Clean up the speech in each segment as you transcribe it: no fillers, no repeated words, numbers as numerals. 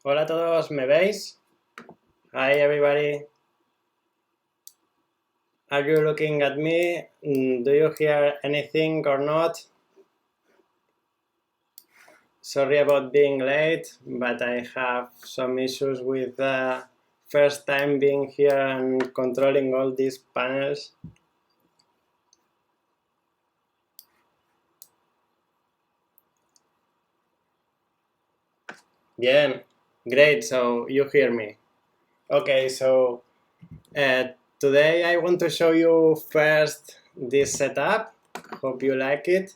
Hola todos, ¿me veis? Hi everybody. Are you looking at me? Do you hear anything or not? Sorry about being late, but I have some issues with the first time being here and controlling all these panels. Bien, great, so you hear me. Okay, so today I want to show you first this setup. Hope you like it.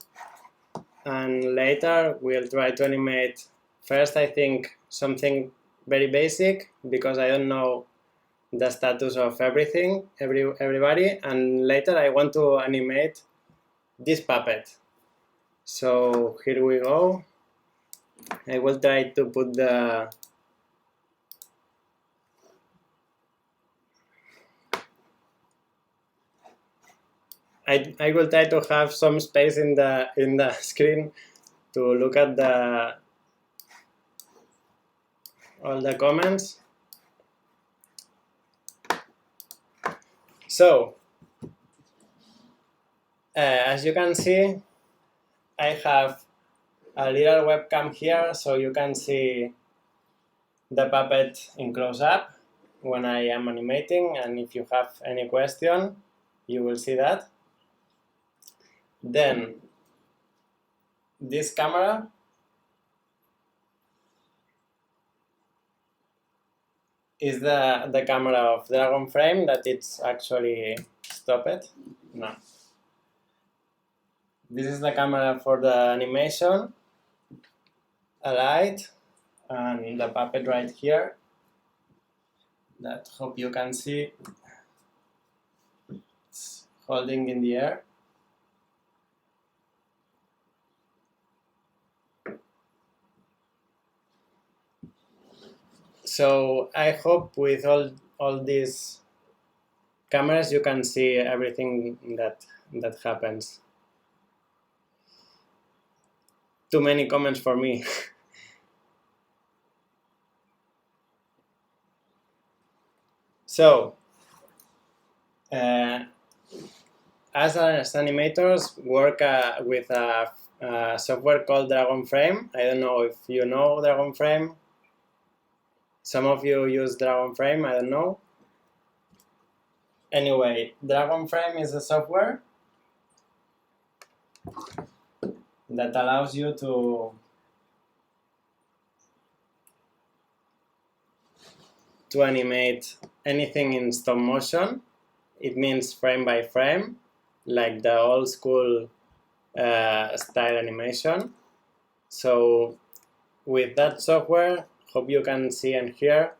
And later we'll try to animate first, I think, something very basic, because I don't know the status of everybody, and later I want to animate this puppet. So here we go. I will try to put the I will try to have some space in the screen to look at all the comments. So as you can see, I have a little webcam here, so you can see the puppet in close-up when I am animating, and if you have any question, you will see that. Then this camera is the camera of Dragon Frame that it's actually stopped. No. This is the camera for the animation, a light, and the puppet right here that hope you can see. It's holding in the air. So I hope with all these cameras you can see everything that happens. Too many comments for me. So as animators work with a software called Dragon Frame. I don't know if you know Dragon Frame. Some of you use Dragon Frame, I don't know. Anyway, Dragon Frame is a software that allows you to animate anything in stop motion. It means frame by frame, like the old school style animation. So with that software, hope you can see and hear,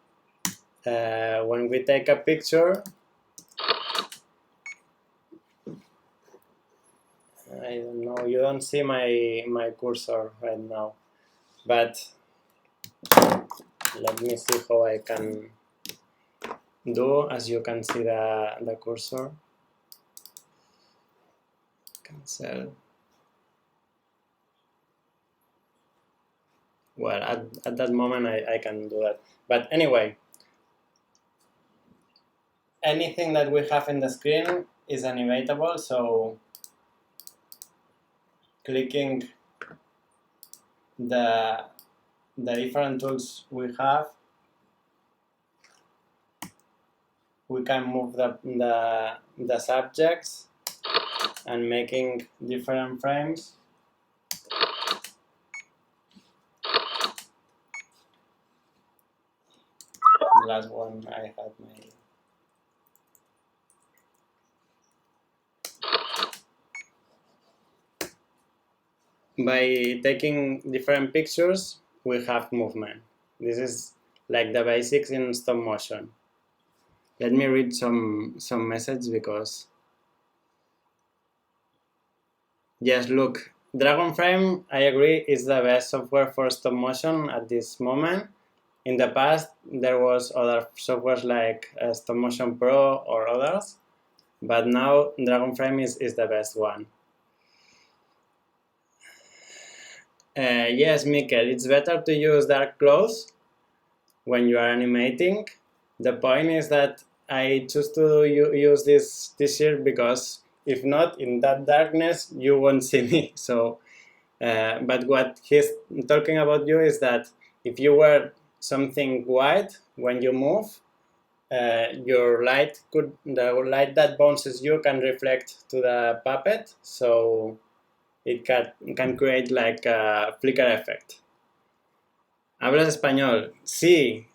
when we take a picture, I don't know, you don't see my cursor right now, but let me see how I can do. As you can see the cursor. Cancel. Well, at that moment I can do that. But anyway, anything that we have in the screen is animatable, so clicking the different tools we have, we can move the subjects and making different frames. The last one I had by taking different pictures, we have movement. This is like the basics in stop motion. Let me read some message, because yes, look, Dragon Frame, I agree, is the best software for stop motion at this moment. In the past, there was other softwares like Stop Motion Pro or others, but now Dragon Frame is the best one. Yes, Mikkel, it's better to use dark clothes when you are animating. The point is that I choose to use this shirt because if not, in that darkness, you won't see me. So, but what he's talking about you is that if you wear something white when you move, your light the light that bounces you can reflect to the puppet, so it can create like a flicker effect. ¿Hablas español? Sí.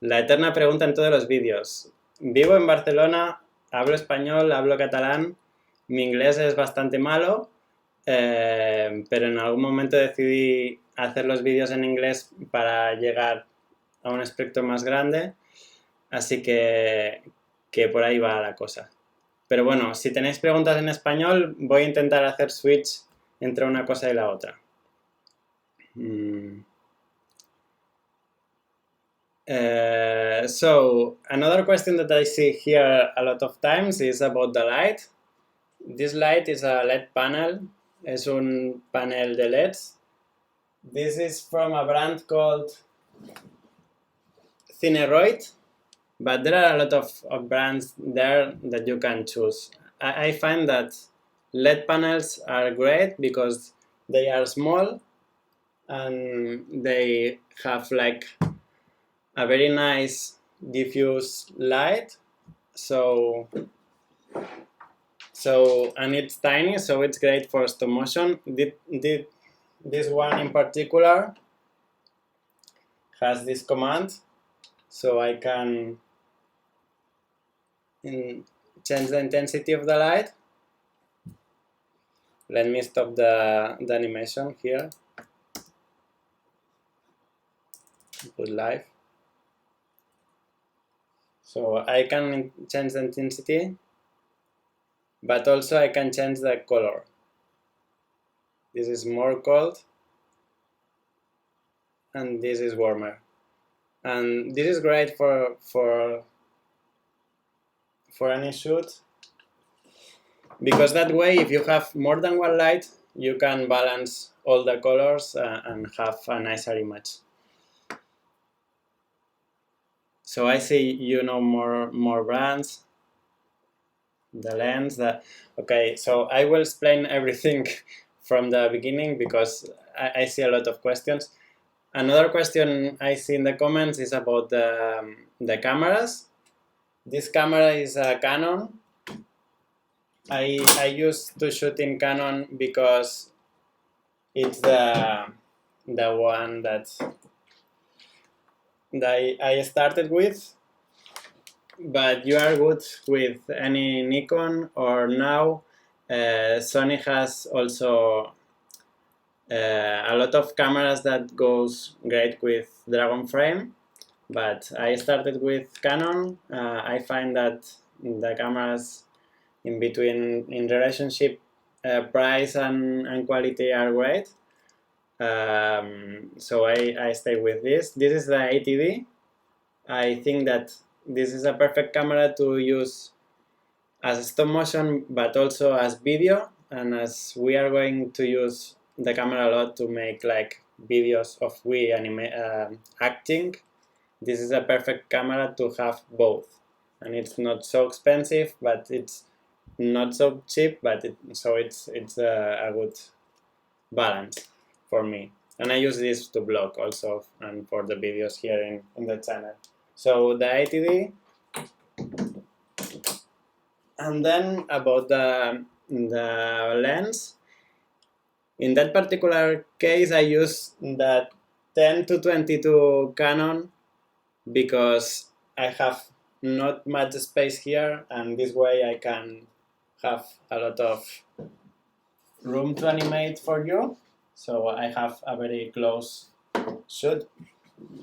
La eterna pregunta en todos los vídeos. Vivo en Barcelona, hablo español, hablo catalán, mi inglés es bastante malo, pero en algún momento decidí hacer los vídeos en inglés para llegar a un espectro más grande, así que por ahí va la cosa. Pero bueno, si tenéis preguntas en español, voy a intentar hacer switch entre una cosa y la otra. So another question that I see here a lot of times is about the light. This light is a LED panel. Es un panel de LEDs. This is from a brand called Cineroid, but there are a lot of brands there that you can choose. I find that LED panels are great because they are small and they have like a very nice diffuse light, so and it's tiny, so it's great for stop motion. This one in particular has this command, so I can change the intensity of the light. Let me stop the animation here. Put live. So I can change the intensity, but also I can change the color. This is more cold, and this is warmer. And this is great for any shoot, because that way, if you have more than one light, you can balance all the colors and have a nicer image. So I see you know more brands. The lens, okay, so I will explain everything from the beginning because I see a lot of questions. Another question I see in the comments is about the cameras. This camera is a Canon. I used to shoot in Canon because it's the one that I started with. But you are good with any Nikon, or now Sony has also a lot of cameras that goes great with Dragon frame. But I started with Canon. I find that the cameras in between in relationship price and quality are great. So I stay with this. This is the 80D. I think that this is a perfect camera to use as stop motion, but also as video. And as we are going to use the camera a lot to make like videos of we acting, this is a perfect camera to have both. And it's not so expensive, but it's not so cheap, but it's a good balance for me. And I use this to blog also and for the videos here in the channel. So the 80D, and then about the lens. In that particular case, I use the 10-22 Canon because I have not much space here, and this way I can have a lot of room to animate for you. So I have a very close shoot.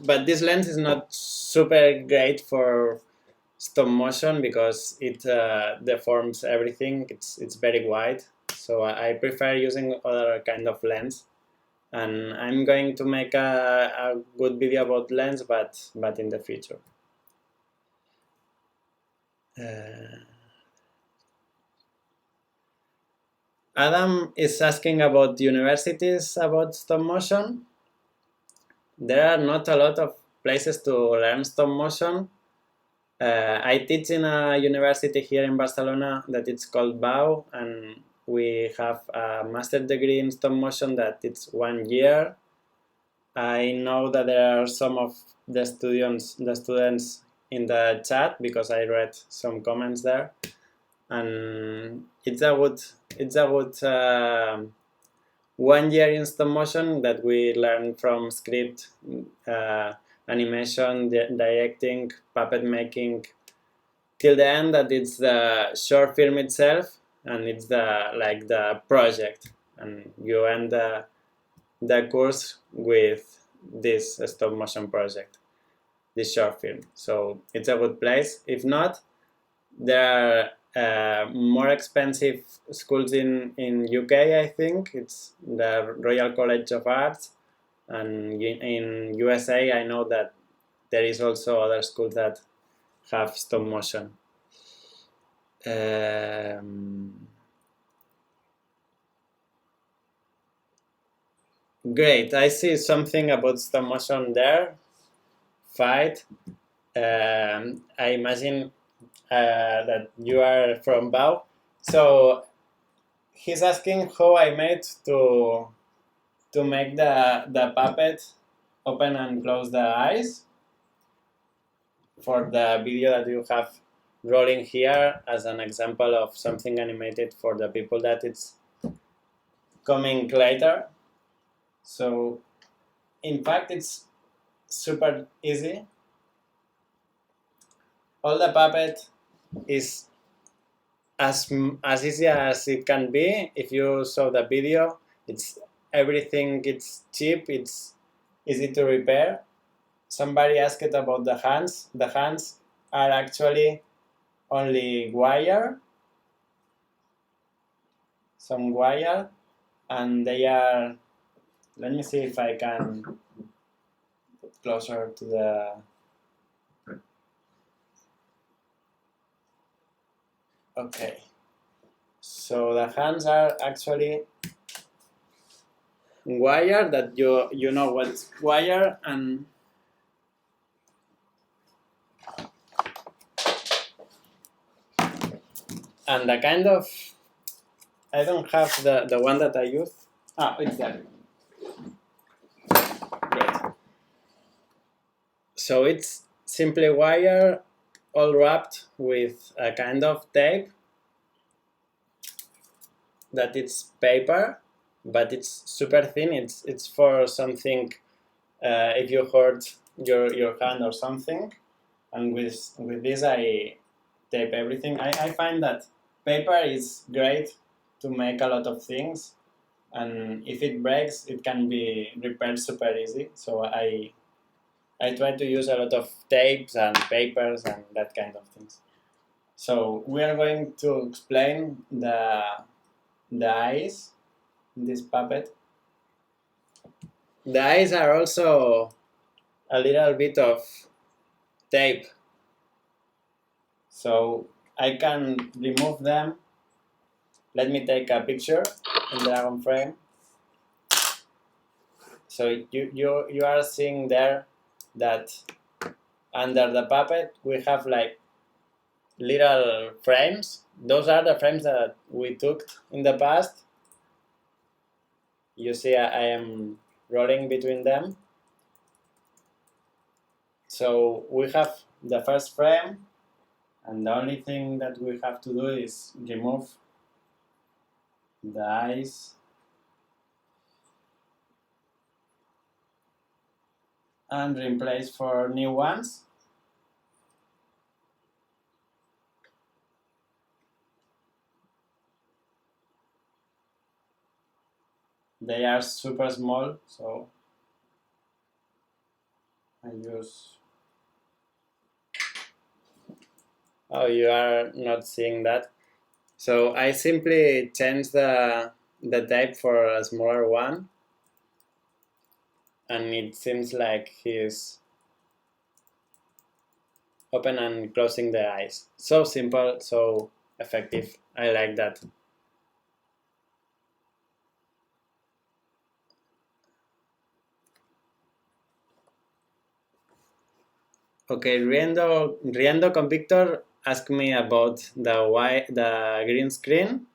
But this lens is not super great for stop motion because it deforms everything. It's very wide, so I prefer using other kind of lens. And I'm going to make a good video about lens, but in the future. Adam is asking about universities about stop motion. there are not a lot of places to learn stop motion. I teach in a university here in Barcelona that it's called BAU, and we have a master degree in stop motion that it's 1 year. I know that there are some of the students in the chat because I read some comments there, and it's a good 1 year in stop motion that we learn from script, animation, directing, puppet making, till the end that it's the short film itself and it's the project, and you end the course with this stop motion project, this short film. So it's a good place. If not, there are more expensive schools in UK. I think it's the Royal College of Arts, and in USA I know that there is also other schools that have stop motion. Great, I see something about stop motion there. Fight. I imagine that you are from BAU. So he's asking how I made to make the puppet open and close the eyes for the video that you have rolling here as an example of something animated for the people that it's coming later. So in fact it's super easy. All the puppet is as easy as it can be. If you saw the video, it's everything, it's cheap, it's easy to repair. Somebody asked about the hands. The hands are actually only wire, some wire, and they are, let me see if I can put closer to the, okay. So the hands are actually wire, that you know what's wire, and the kind of, I don't have the one that I use. It's there. Great. So it's simply wire all wrapped with a kind of tape that it's paper, but it's super thin. It's for something if you hurt your hand or something. And with this I tape everything. I find that paper is great to make a lot of things, and if it breaks, it can be repaired super easy. So I try to use a lot of tapes and papers and that kind of things. So we are going to explain the eyes in this puppet. The eyes are also a little bit of tape. So I can remove them. Let me take a picture in Dragon Frame. So you are seeing there that under the puppet we have like little frames. Those are the frames that we took in the past. You see I am rolling between them. So we have the first frame, and the only thing that we have to do is remove the eyes and replace for new ones. They are super small, so I use... Oh, you are not seeing that. So I simply change the type for a smaller one, and it seems like he's open and closing the eyes. So simple, so effective. I like that. Okay, Riendo con Victor asked me about the green screen,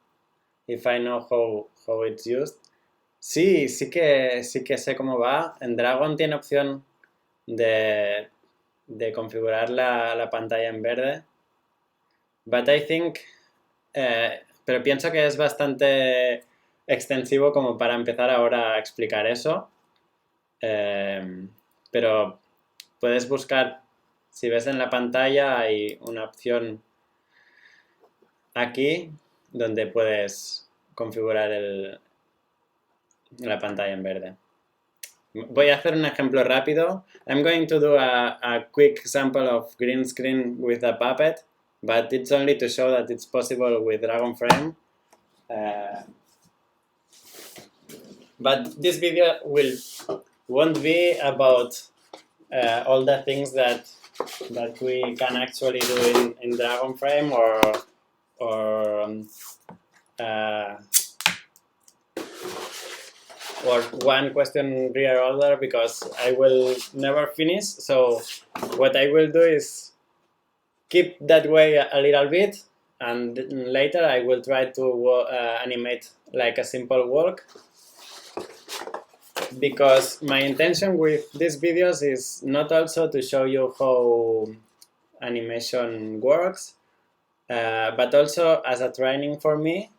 if I know how it's used. Sí que sé cómo va. En Dragon tiene opción de configurar la pantalla en verde. But I think, pero pienso que es bastante extensivo como para empezar ahora a explicar eso. Pero puedes buscar, si ves en la pantalla hay una opción aquí donde puedes configurar la pantalla en verde. Voy a hacer un ejemplo rápido. I'm going to do a quick example of green screen with a puppet, but it's only to show that it's possible with Dragon Frame. But this video won't be about all the things that we can actually do in Dragon Frame or one question rear order, because I will never finish. So what I will do is keep that way a little bit, and later I will try to animate like a simple walk, because my intention with these videos is not also to show you how animation works, but also as a training for me.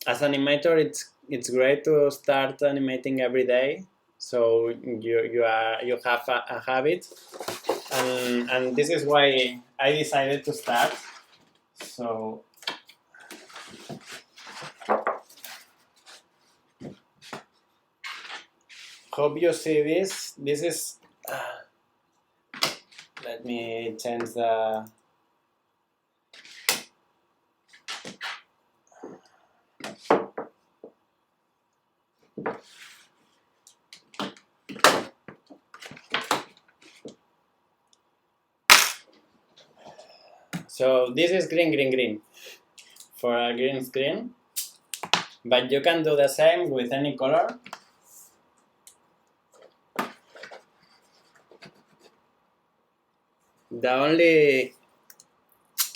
As animator, it's great to start animating every day, so you have a habit, and this is why I decided to start. So hope you see this. This is let me change the So this is green for a green screen, but you can do the same with any color. The only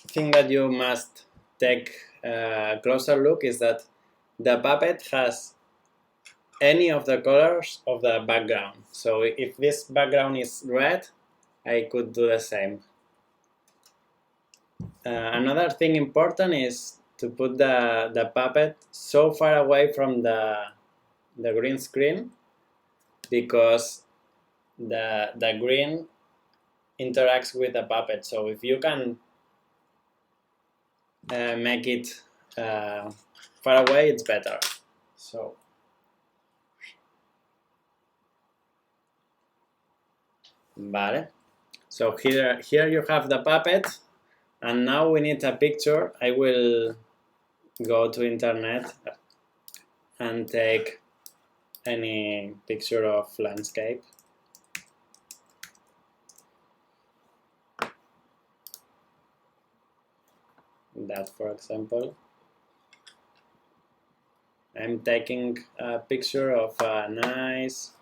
thing that you must take a closer look is that the puppet has any of the colors of the background. So if this background is red, I could do the same. Another thing important is to put the puppet so far away from the green screen, because the green interacts with the puppet. So if you can make it far away, it's better. So vale. So here you have the puppet, and now we need a picture. I will go to internet and take any picture of landscape. That, for example. I'm taking a picture of a nice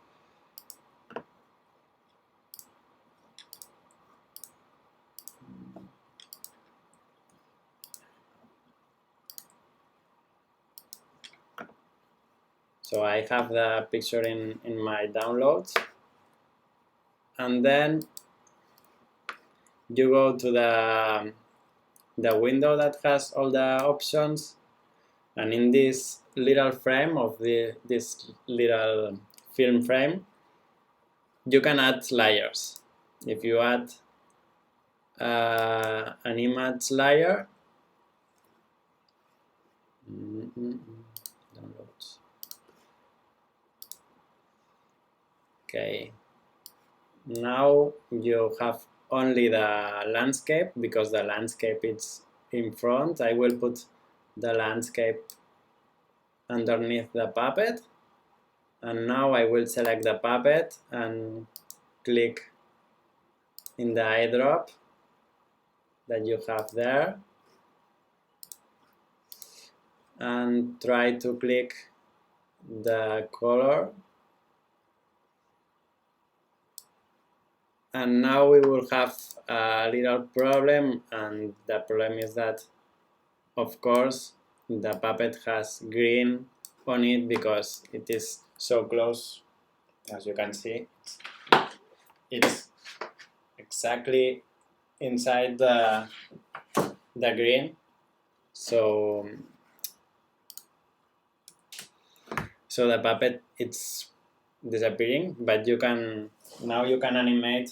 So I have the picture in my downloads, and then you go to the window that has all the options, and in this little frame of this little film frame, you can add layers. If you add an image layer, downloads. Okay, now you have only the landscape, because the landscape is in front. I will put the landscape underneath the puppet, and now I will select the puppet and click in the eyedrop that you have there, and try to click the color And now we will have a little problem, and the problem is that, of course, the puppet has green on it because it is so close. As you can see, it's exactly inside the green. So the puppet, it's disappearing, but now you can animate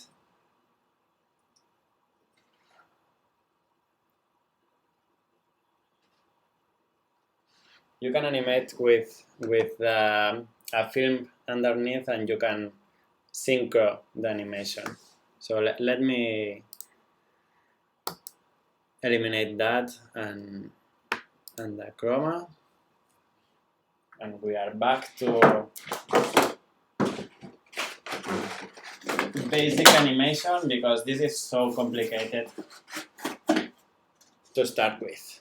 with a film underneath, and you can synchro the animation. So let me eliminate that and the chroma, and we are back to basic animation because this is so complicated to start with.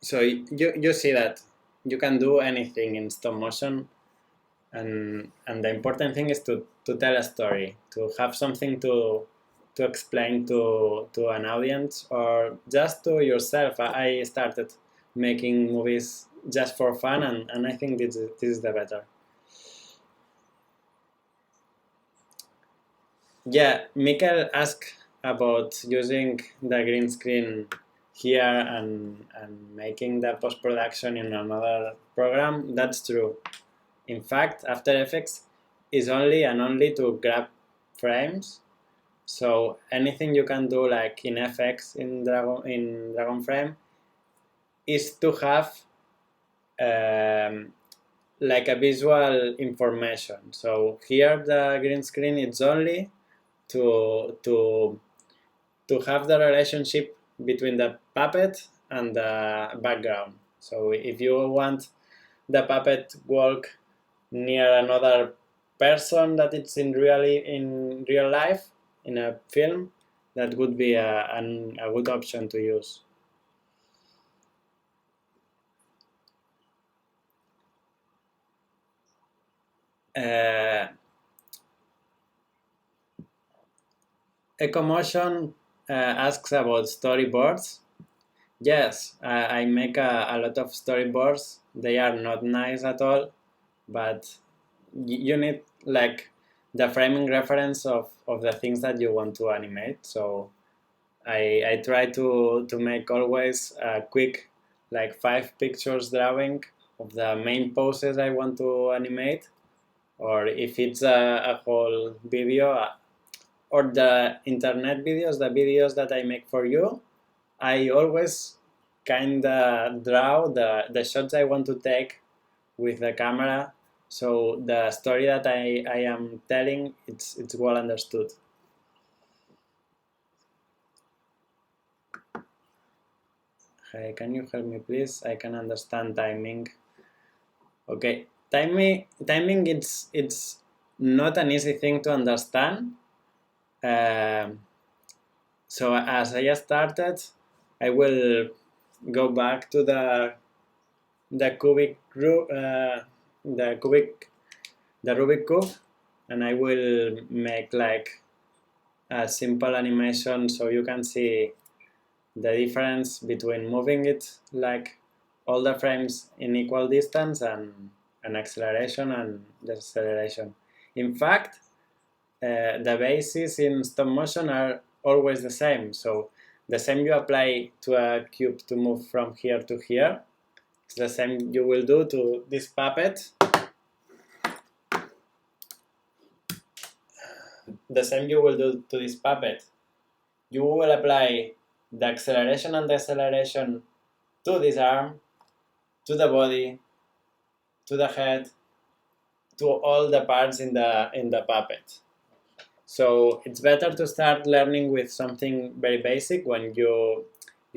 So you see that you can do anything in stop motion, and the important thing is to tell a story, to have something to explain to an audience or just to yourself. I started making movies just for fun, and I think this is the better. Yeah, Mikkel asked about using the green screen here and making the post-production in another program. That's true. In fact, After Effects is only to grab frames. So anything you can do, like in FX in Dragon Frame, is to have like a visual information. So here the green screen, it's only to have the relationship between the puppet and the background. So if you want the puppet walk near another person that it's in real life in a film, that would be a good option to use. Ecomotion asks about storyboards. Yes, I make a lot of storyboards. They are not nice at all, but you need like the framing reference of the things that you want to animate. So I try to make always a quick, like 5 pictures drawing of the main poses I want to animate, or if it's a whole video, or the internet videos, the videos that I make for you, I always kind of draw the shots I want to take with the camera, so the story that I am telling, it's well understood. Hey, can you help me please? I can understand timing. Okay, timing it's not an easy thing to understand. So as I started, I will go back to the Rubik cube, and I will make like a simple animation so you can see the difference between moving it like all the frames in equal distance and an acceleration and deceleration. In fact, the bases in stop motion are always the same. So the same you apply to a cube to move from here to here, it's the same you will do to this puppet. The same you will do to this puppet. You will apply the acceleration and deceleration to this arm, to the body, to the head, to all the parts in the puppet. So it's better to start learning with something very basic when you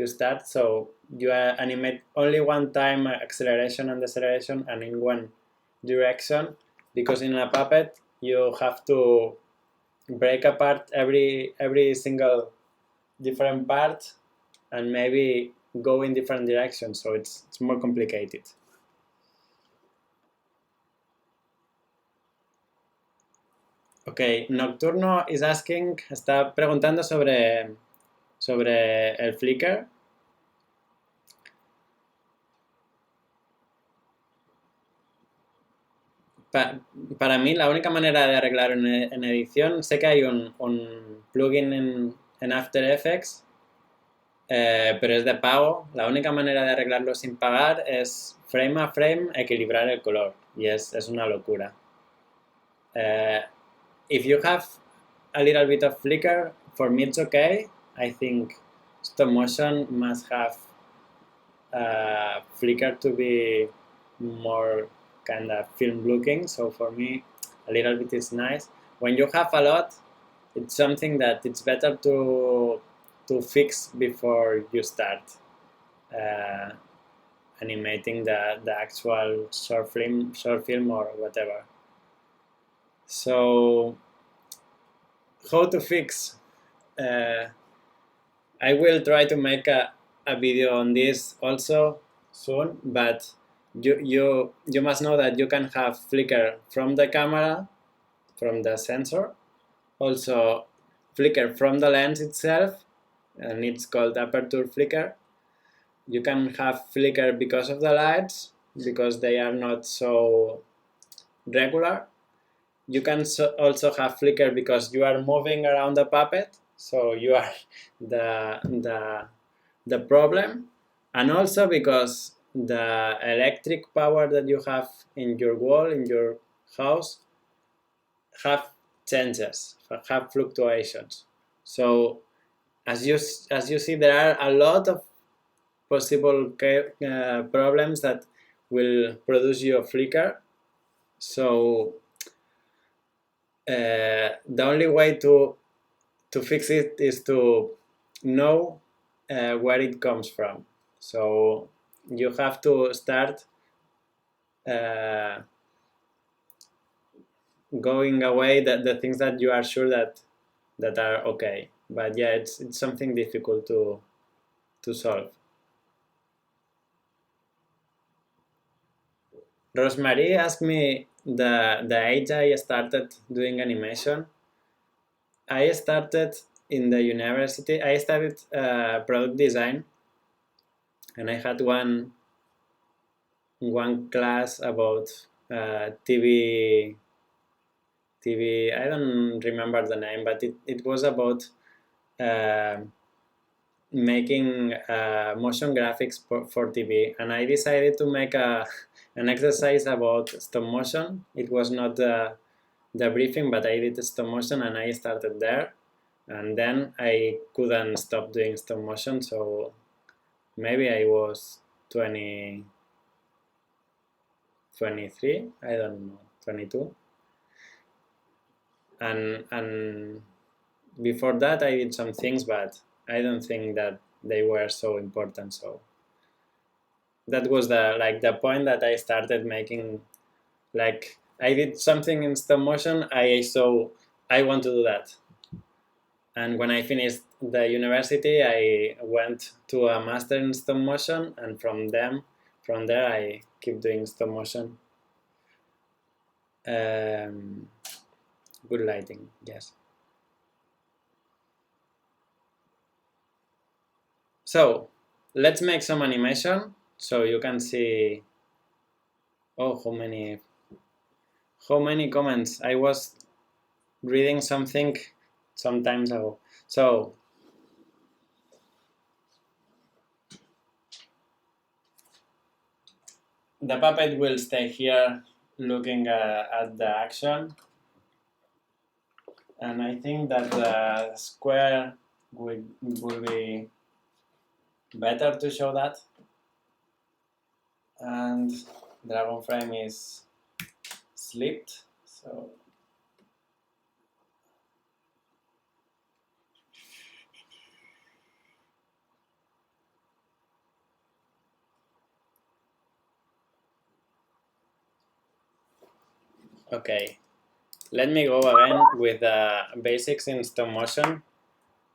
start. So you animate only one time acceleration and deceleration and in one direction, because in a puppet you have to break apart every single different part and maybe go in different directions, so it's more complicated. Okay, Nocturno is asking, está preguntando sobre el flicker. Para mí, la única manera de arreglar en edición, sé que hay un plugin en After Effects, pero es de pago. La única manera de arreglarlo sin pagar es frame a frame equilibrar el color, y es una locura. If you have a little bit of flicker, for me it's okay. I think Stopmotion must have flicker to be more kind of film looking, so for me a little bit is nice. When you have a lot, it's something that it's better to fix before you start animating the actual short film or whatever. So how to fix? I will try to make a video on this also soon, but you must know that you can have flicker from the camera, from the sensor, also flicker from the lens itself, and it's called aperture flicker. You can have flicker because of the lights, because they are not so regular. You can also have flicker because you are moving around the puppet, so you are the problem, and also because the electric power that you have in your wall, in your house, have changes, have fluctuations. So as you see, there are a lot of possible problems that will produce you a flicker. So the only way to fix it is to know where it comes from. So you have to start going away the things that you are sure that are okay. But yeah, it's something difficult to solve. Rosemary asked me the age I started doing animation. I started in the university. I studied product design, and I had one class about TV. I don't remember the name, but it was about making motion graphics for TV, and I decided to make an exercise about stop motion. It was not the briefing, but I did stop motion, and I started there, and then I couldn't stop doing stop motion. So maybe I was 23, I don't know, 22, and before that I did some things, but I don't think that they were so important. So that was the point that I started making, like, I did something in stop motion, I want to do that. And when I finished the university, I went to a master in stop motion, and from there I keep doing stop motion. Good lighting, yes. So let's make some animation so you can see. Oh, how many comments. I was reading something some times ago. So the puppet will stay here looking at the action, and I think that the square will be better to show that. And dragon frame is slipped, so okay. Let me go again with the basics in stop motion.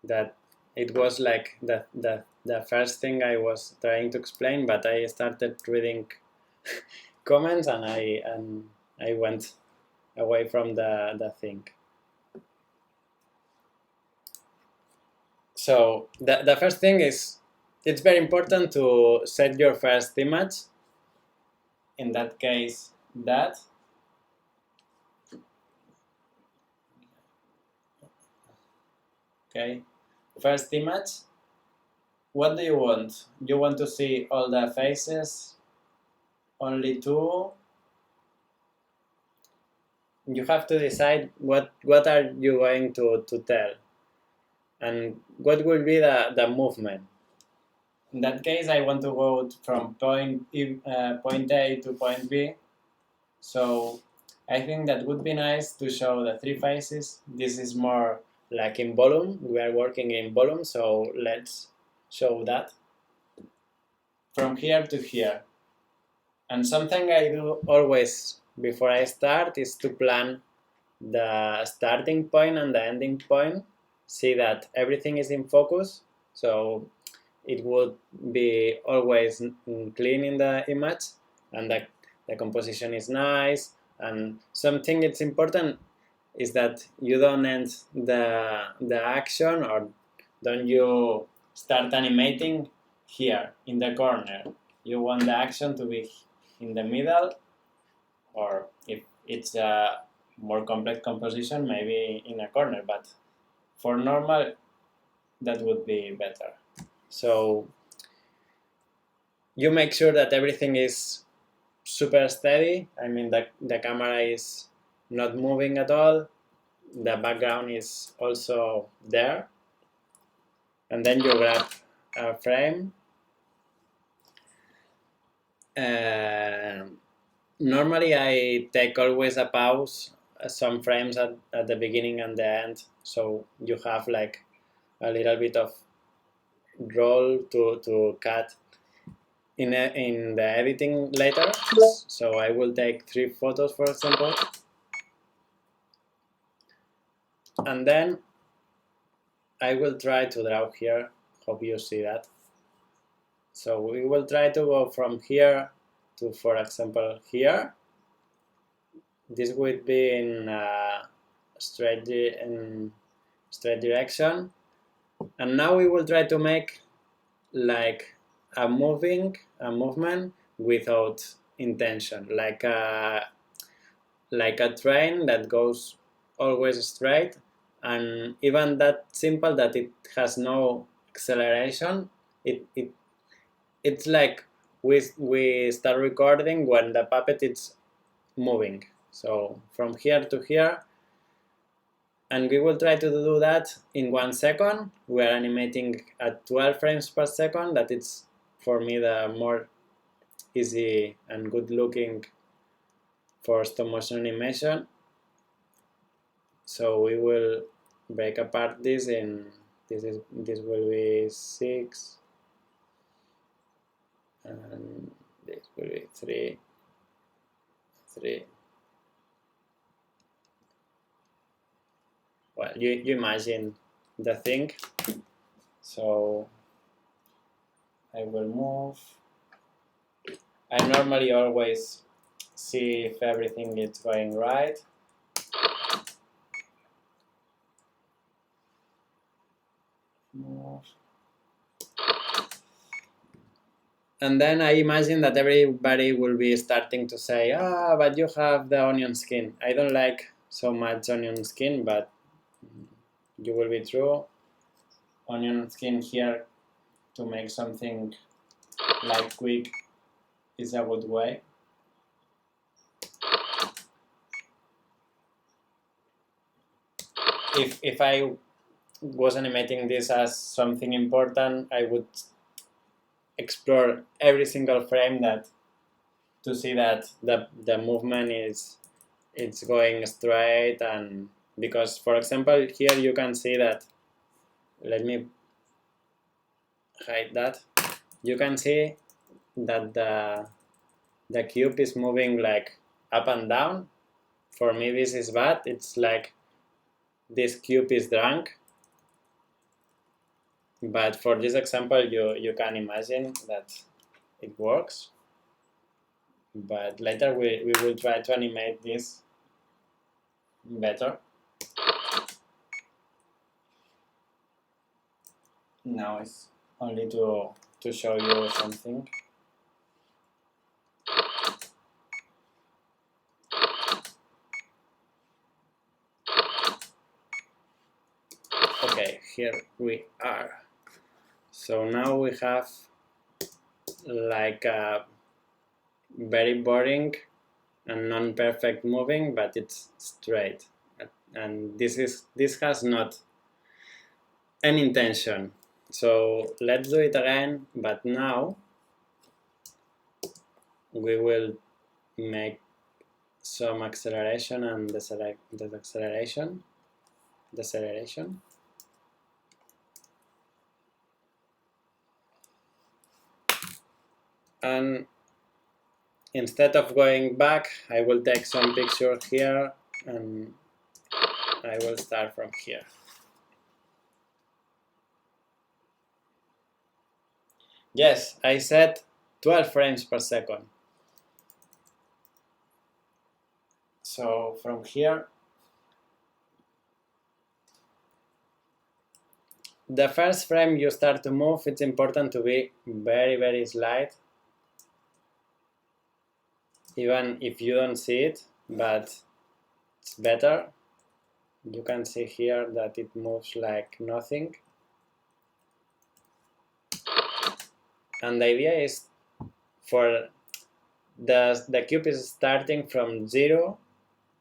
That it was like the first thing I was trying to explain, but I started reading comments, and I went away from the thing. So the first thing is, it's very important to set your first image. In that case, that. Okay, first image. What do you want? You want to see all the faces? Only two? You have to decide what are you going to tell, and what will be the movement. In that case, I want to go from point A to point B. So I think that would be nice to show the three faces. This is more like in volume. We are working in volume, so let's show that. From here to here. And something I do always before I start is to plan the starting point and the ending point. See that everything is in focus, so it would be always clean in the image, and the composition is nice. And something that's important is that you don't end the action, or don't you start animating here in the corner. You want the action to be in the middle, or if it's a more complex composition, maybe in a corner, but for normal, that would be better. So you make sure that everything is super steady. I mean, the camera is not moving at all. The background is also there. And then you grab a frame. Normally, I take always a pause, some frames at the beginning and the end, so you have like a little bit of roll to cut in the editing later. So I will take 3 photos, for example, and then I will try to draw here. Hope you see that. So we will try to go from here to, for example, here. This would be in straight direction, and now we will try to make like a movement without intention, like a train that goes always straight, and even that simple that it has no acceleration. It's like we start recording when the puppet is moving. So from here to here, and we will try to do that in 1 second. We are animating at 12 frames per second. That is, for me, the more easy and good looking for stop motion animation. So we will break apart this in this will be 6, and this will be 3. Well, you imagine the thing. So I will move. I normally always see if everything is going right. Move. And then I imagine that everybody will be starting to say, but you have the onion skin. I don't like so much onion skin, but you will be true. Onion skin here to make something like quick is a good way. If I was animating this as something important, I would explore every single frame to see that the movement it's going straight. And because, for example, here you can see that, let me hide that, you can see that the cube is moving like up and down. For me, this is bad. It's like this cube is drunk. But for this example, you can imagine that it works. But later we will try to animate this better. Now it's only to show you something. Okay, here we are. So now we have like a very boring and non-perfect moving, but it's straight. And this has not an intention. So let's do it again, but now we will make some acceleration and deceleration. And instead of going back, I will take some picture here and I will start from here. Yes, I said 12 frames per second. So from here, the first frame you start to move, it's important to be very, very slight, even if you don't see it, but it's better. You can see here that it moves like nothing. And the idea is for the cube is starting from 0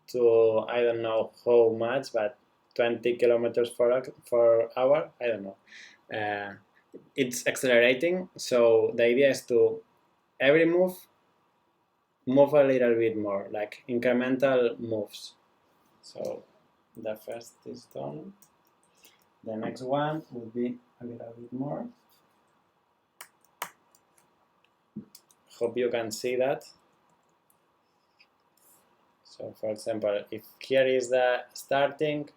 to I don't know how much, but 20 kilometers per hour, I don't know. It's accelerating, so the idea is to every move a little bit more, like incremental moves. So the first is done. The next one will be a little bit more. Hope you can see that. So for example, if here is the starting,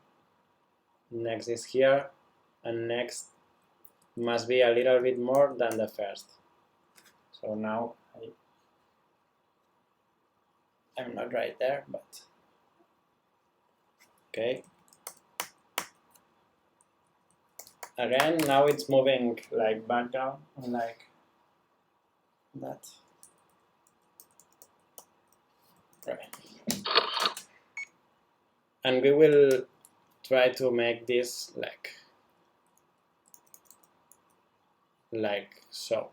next is here, and next must be a little bit more than the first. So now I'm not right there, but okay. Again, now it's moving like background, like that. Right. And we will try to make this like so.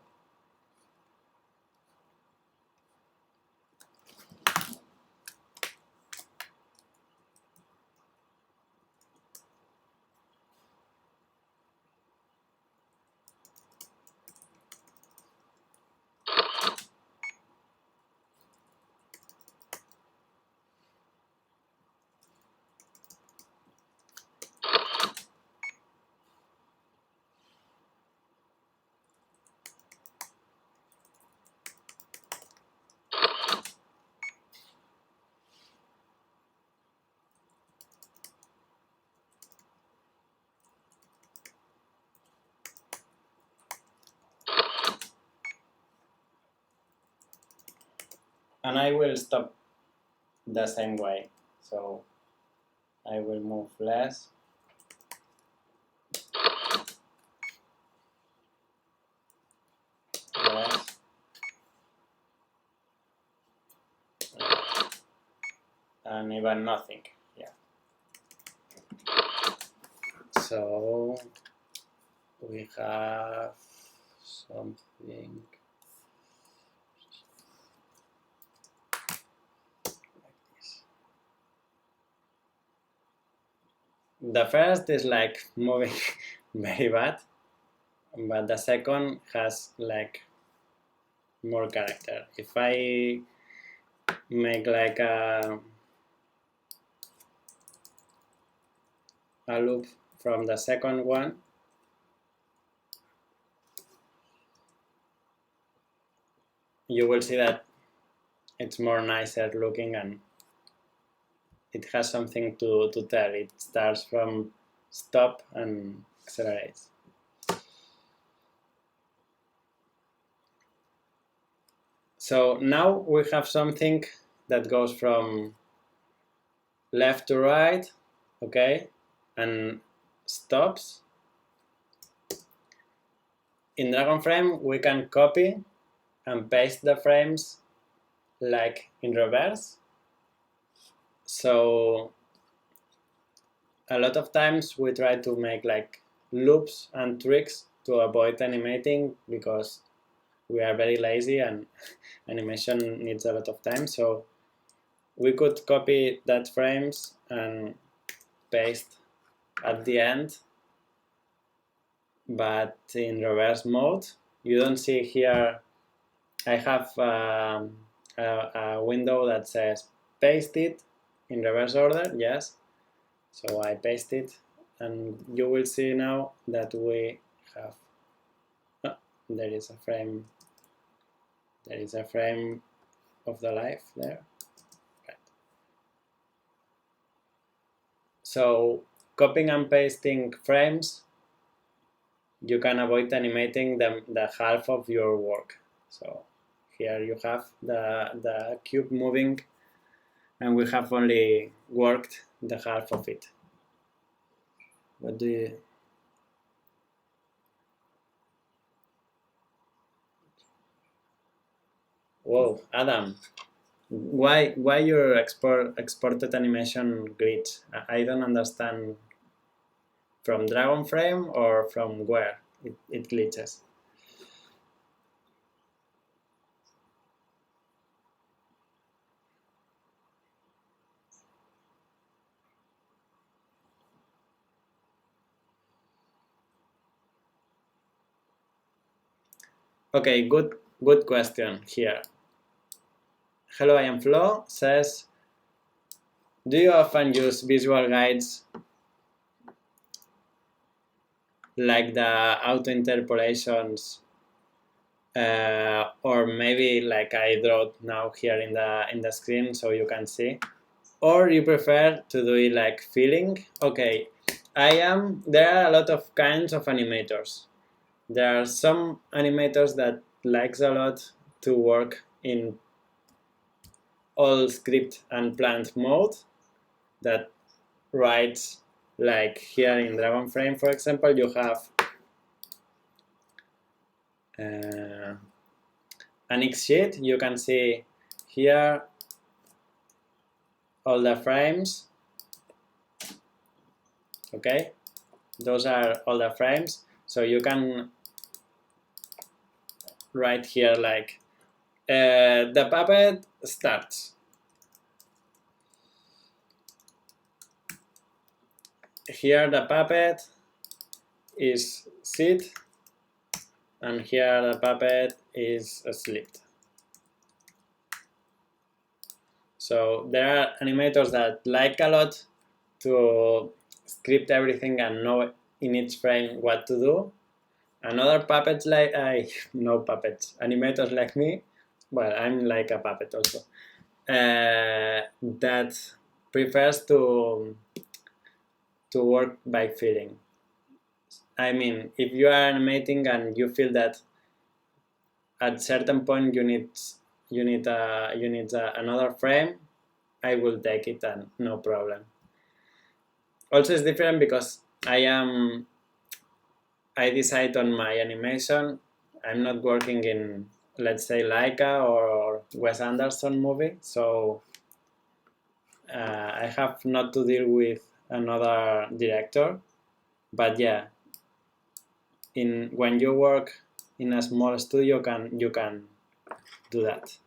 And I will stop the same way. So I will move less. Less. And even nothing. Yeah. So we have something the first is like moving very bad, but the second has like more character. If I make like a loop from the second one, you will see that it's more nicer looking and it has something to tell. It starts from stop and accelerates. So now we have something that goes from left to right, okay, and stops. in DragonFrame, we can copy and paste the frames like in reverse. So a lot of times we try to make like loops and tricks to avoid animating because we are very lazy and animation needs a lot of time. So we could copy that frames and paste at the end, but in reverse mode. You don't see here, I have a window that says paste it in reverse order, yes. So I paste it, and you will see now that we have, there is a frame of the life there. Right. So copying and pasting frames, you can avoid animating the half of your work. So here you have the cube moving, and we have only worked the half of it. What do you? Whoa, Adam, why your exported animation glitch? I don't understand. From DragonFrame or from where it glitches? Okay, good question here. Hello, I am Flo says, do you often use visual guides like the auto interpolations, or maybe like I draw now here in the screen so you can see, or you prefer to do it like feeling? Okay, there are a lot of kinds of animators. There are some animators that likes a lot to work in all script and plant mode, that writes like here in DragonFrame, for example, you have an X sheet. You can see here all the frames. Okay, those are all the frames. So you can write here like the puppet starts. Here the puppet is sit, and here the puppet is asleep. So there are animators that like a lot to script everything and know in each frame what to do. And other puppets like animators like me, well, I'm like a puppet also, that prefers to work by feeling. I mean, if you are animating and you feel that at certain point you need another frame, I will take it and no problem. Also, it's different because I decide on my animation. I'm not working in, let's say, Laika or Wes Anderson movie, so I have not to deal with another director. But yeah, when you work in a small studio, you can do that.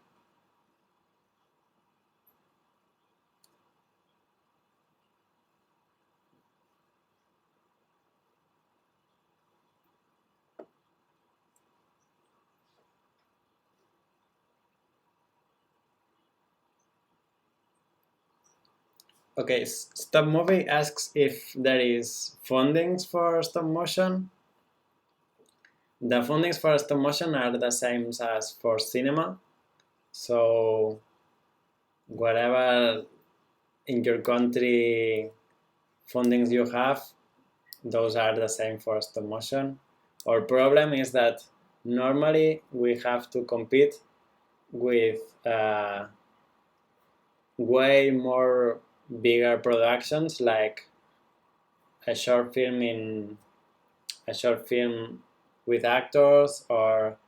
Okay, Stop Movie asks if there is fundings for stop motion. The fundings for stop motion are the same as for cinema. So whatever in your country fundings you have, those are the same for stop motion. Our problem is that normally we have to compete with way more bigger productions, like a short film with actors or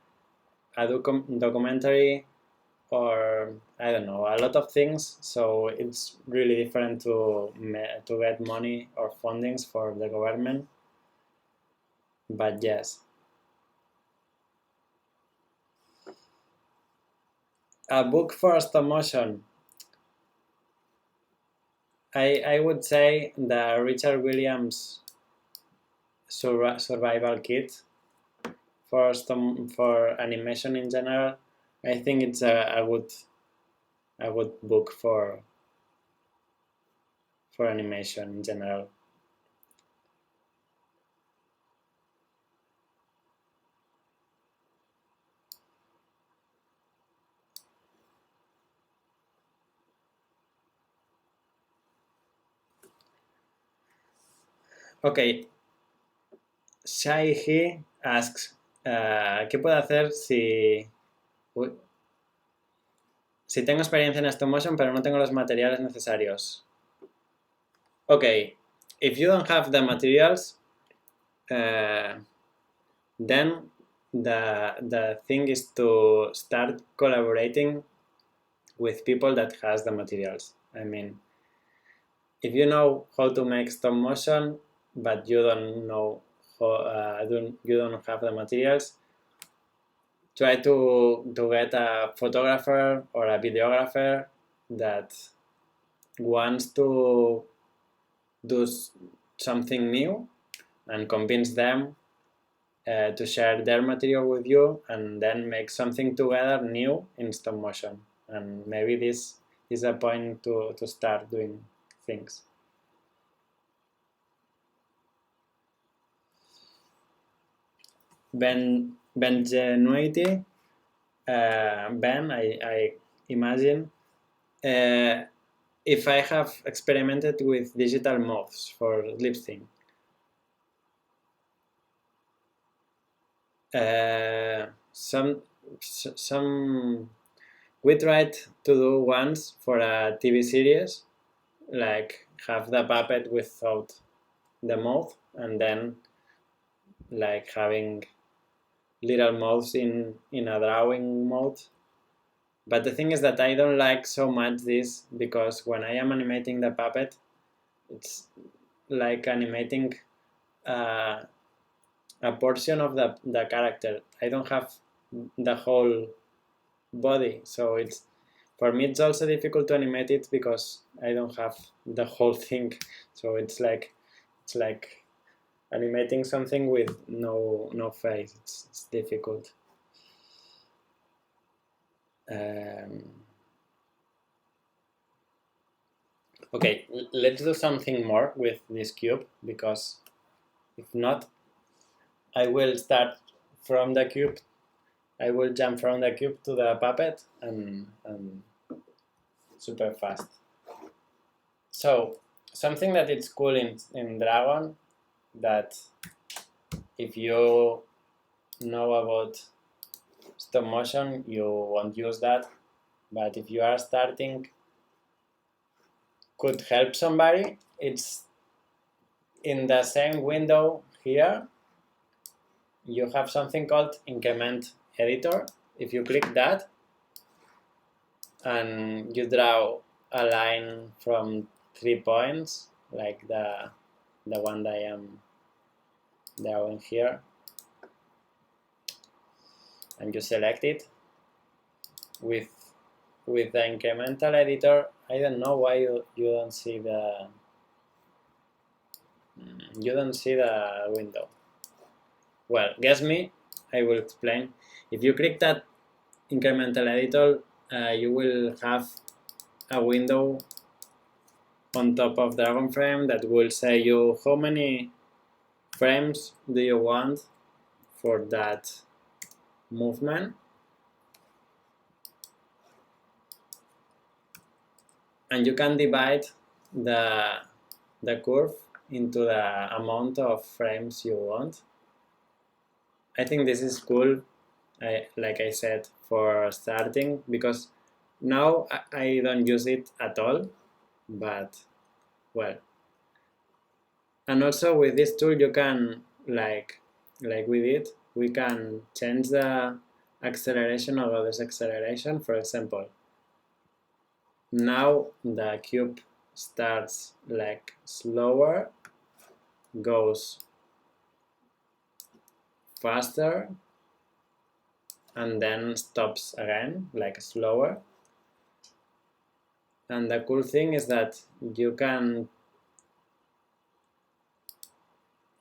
a documentary or I don't know, a lot of things. So it's really different to get money or fundings for the government. But yes. A book for stop motion. I would say the Richard Williams Survival Kit for animation in general. I think it's a good book for animation in general. Okay, Shaihi asks, ¿qué puedo hacer si tengo experiencia en stop motion pero no tengo los materiales necesarios? Okay, if you don't have the materials, then the thing is to start collaborating with people that has the materials. I mean, if you know how to make stop motion, but you don't know how, you don't have the materials, try to get a photographer or a videographer that wants to do something new and convince them to share their material with you and then make something together new in stop motion. And maybe this is a point to start doing things. Bengenuity, Ben, I imagine, if I have experimented with digital modes for lip sync. Some we tried to do once for a TV series, like have the puppet without the mouth and then like having little mouths in a drawing mode. But the thing is that I don't like so much this because when I am animating the puppet, it's like animating a portion of the character. I don't have the whole body, so it's for me it's also difficult to animate it because I don't have the whole thing. So it's like animating something with no face. It's difficult. Okay, let's do something more with this cube because if not, I will start from the cube. I will jump from the cube to the puppet and super fast. So something that is cool in Dragon that if you know about stop motion, you won't use that. But if you are starting, could help somebody. It's in the same window here. You have something called Incremental Editor. If you click that and you draw a line from 3 points, like the one that I am drawing here, and you select it with the Incremental Editor. I don't know why you don't see the window. Well, guess me, I will explain. If you click that Incremental Editor, you will have a window on top of Dragon Frame that will say you how many frames do you want for that movement. And you can divide the curve into the amount of frames you want. I think this is cool, like I said, for starting, because now I don't use it at all, but well. And also with this tool you can, like we did, we can change the acceleration or deceleration. For example, now the cube starts like slower, goes faster, and then stops again, like slower. And the cool thing is that you can,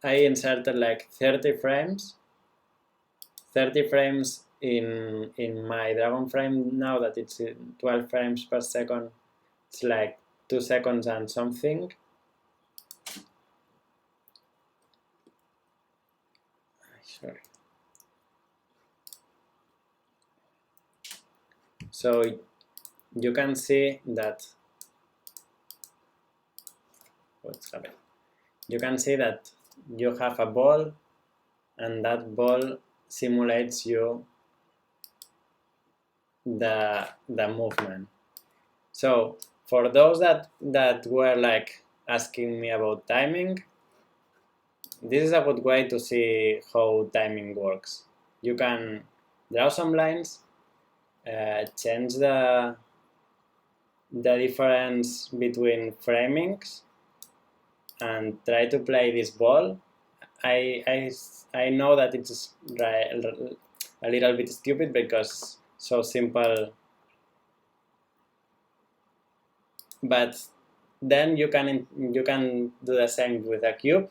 I inserted like 30 frames in my Dragon frame. Now that it's 12 frames per second, it's like 2 seconds and something. Sorry. So you can see that what's happening. You can see that you have a ball, and that ball simulates you the movement. So for those that were like asking me about timing, this is a good way to see how timing works. You can draw some lines, change the difference between framings, and try to play this ball. I know that it's a little bit stupid because so simple, but then you can do the same with a cube,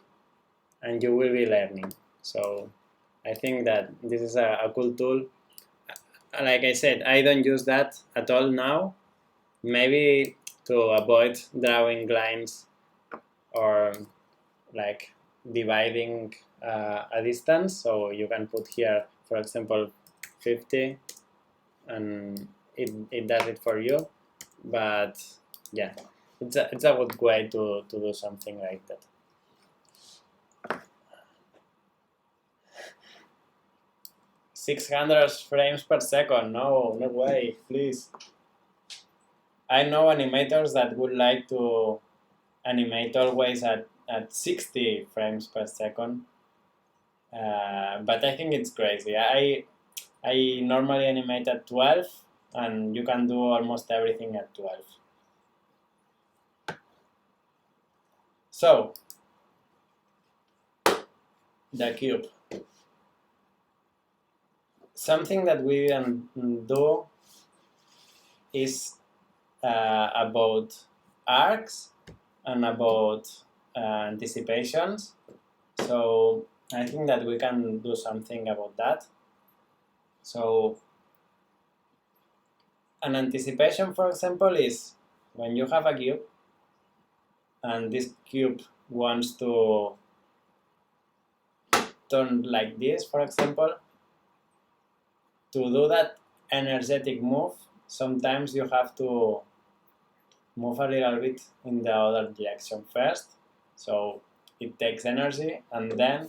and you will be learning. So I think that this is a cool tool. Like I said, I don't use that at all now. Maybe to avoid drawing lines or like dividing a distance. So you can put here, for example, 50, and it does it for you. But yeah, it's a good way to do something like that. "600 frames per second, no way, please." I know animators that would like to animate always at 60 frames per second, but I think it's crazy. I normally animate at 12, and you can do almost everything at 12. So, the cube. Something that we didn't do is about arcs and about anticipations. So I think that we can do something about that. So an anticipation, for example, is when you have a cube and this cube wants to turn like this, for example. To do that energetic move, sometimes you have to move a little bit in the other direction first. So it takes energy, and then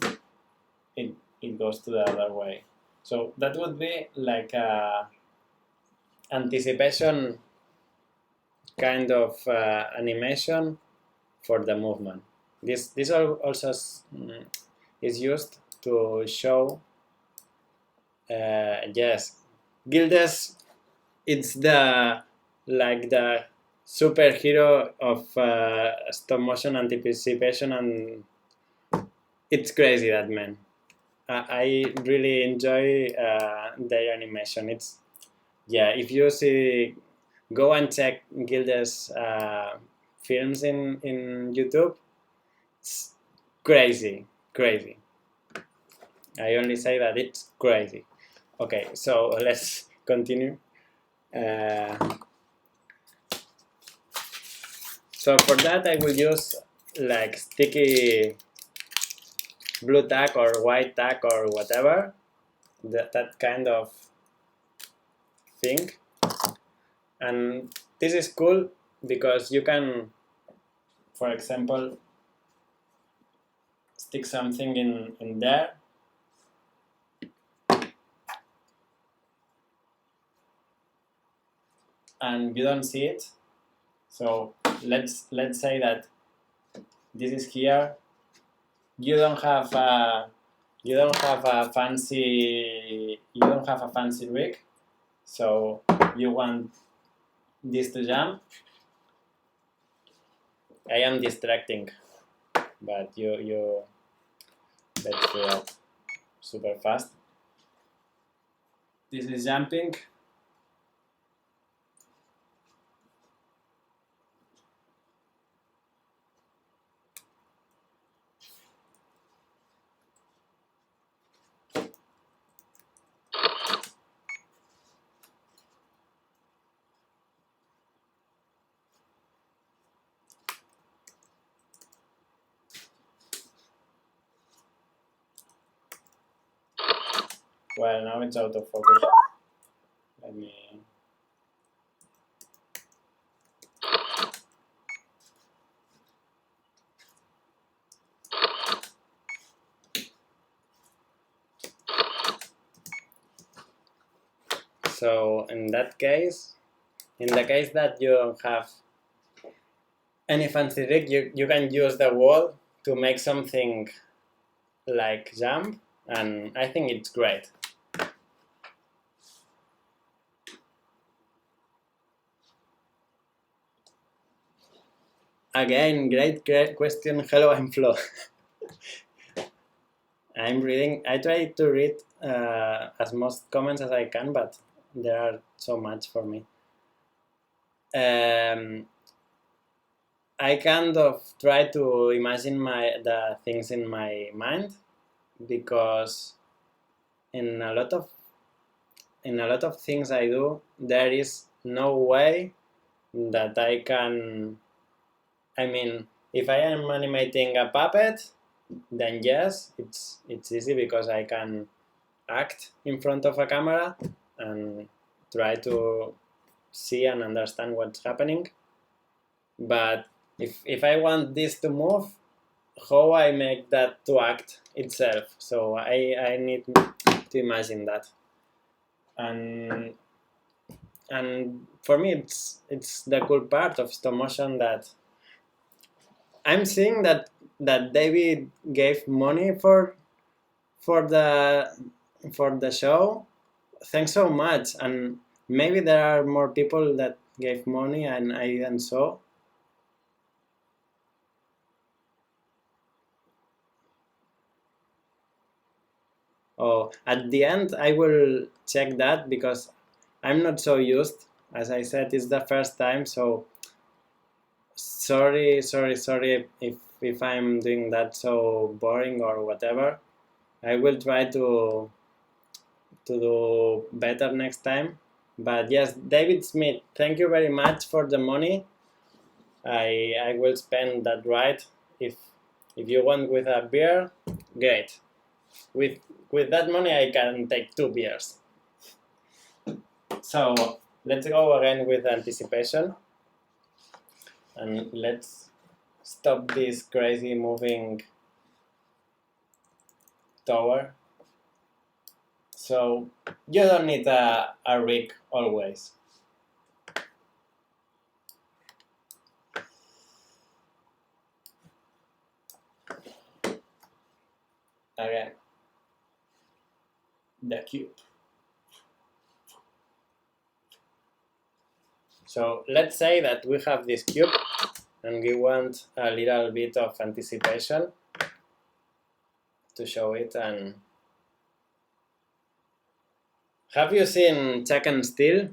it goes to the other way. So that would be like a anticipation kind of animation for the movement. This also is used to show. Yes, Gildes, it's the superhero of stop motion anticipation, and it's crazy, that man. I really enjoy their animation. If you see, go and check Gildes films in YouTube. It's crazy. I only say that it's crazy. Okay, so let's continue. So for that, I will use like sticky blue tack or white tack or whatever, that kind of thing. And this is cool because you can, for example, stick something in there. And you don't see it. So let's say that this is here. You don't have you don't have a fancy rig, so you want this to jump. I am distracting, but you let's do that super fast. This is jumping. Well, now it's out of focus. Let me. So in that case, in the case that you don't have any fancy rig, you can use the wall to make something like jump, and I think it's great. Again, great question. Hello, I'm Flo. I'm reading. I try to read as most comments as I can, but there are so much for me. I kind of try to imagine the things in my mind, because in a lot of things I do, there is no way that I can. I mean, if I am animating a puppet, then yes, it's easy because I can act in front of a camera and try to see and understand what's happening. But if I want this to move, how I make that to act itself? So I need to imagine that. And for me, it's the cool part of stop motion that I'm seeing that David gave money for the show. Thanks so much. And maybe there are more people that gave money and I didn't saw. Oh, at the end I will check that because I'm not so used. As I said, it's the first time, so sorry if I'm doing that so boring or whatever. I will try to do better next time. But yes, David Smith, thank you very much for the money. I will spend that right. If you want with a beer, great. With that money, I can take 2 beers. So let's go again with anticipation, and let's stop this crazy moving tower. So you don't need a rig always. Again, the cube. So let's say that we have this cube and we want a little bit of anticipation to show it. And have you seen Chuck and Steel?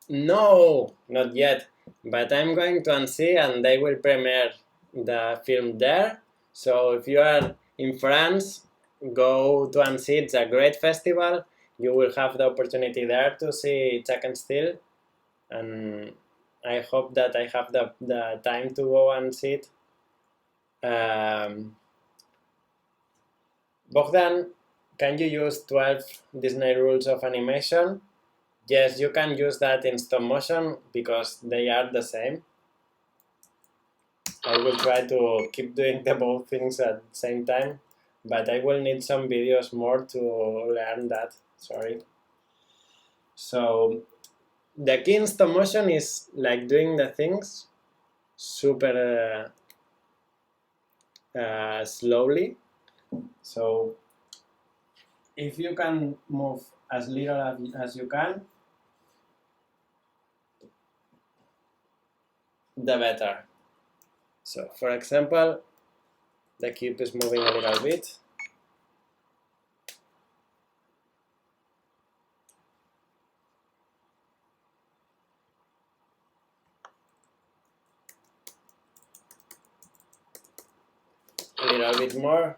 No, not yet, but I'm going to Annecy and they will premiere the film there. So if you are in France, go to Annecy. It's a great festival. You will have the opportunity there to see Chuck and Steel, and I hope that I have the time to go and see it. Bogdan, can you use 12 Disney rules of animation? Yes, you can use that in stop motion because they are the same. I will try to keep doing the both things at the same time, but I will need some videos more to learn that. Sorry. So the key in stop motion is like doing the things super slowly. So if you can move as little as you can, the better. So, for example, the cube is moving a little bit. A little bit more.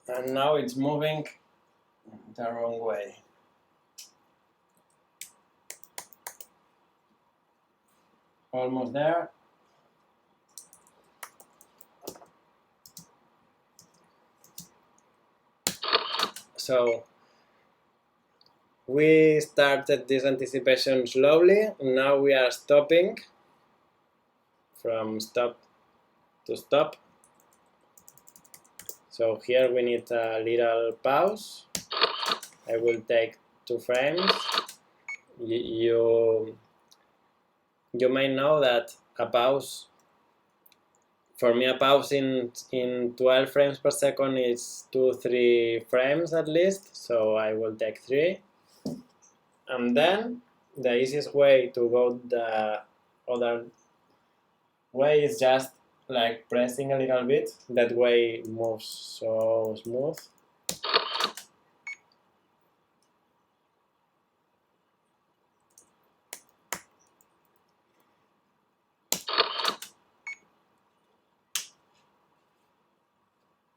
And now it's moving the wrong way. Almost there. So we started this anticipation slowly. Now we are stopping from stop to stop. So here we need a little pause. I will take 2 frames. You may know that a pause, for me a pause in 12 frames per second is 2-3 frames at least, so I will take 3. And then the easiest way to go the other way is just like pressing a little bit. That way it moves so smooth.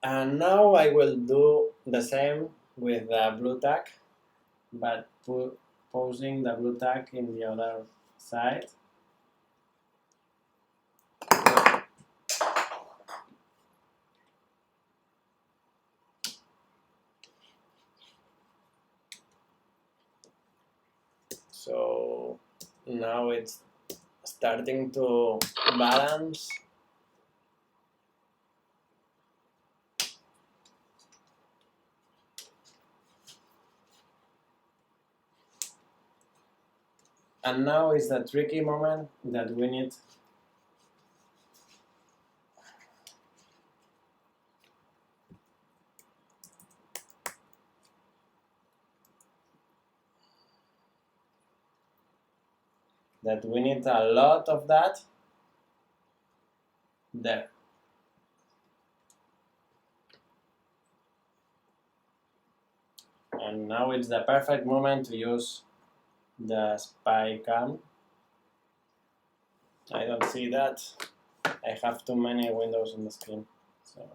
And now I will do the same with the blue tack, but posing the blue tack in the other side. So now it's starting to balance. And now is the tricky moment that we need a lot of that there. And now it's the perfect moment to use the spy cam. I don't see that. I have too many windows on the screen. So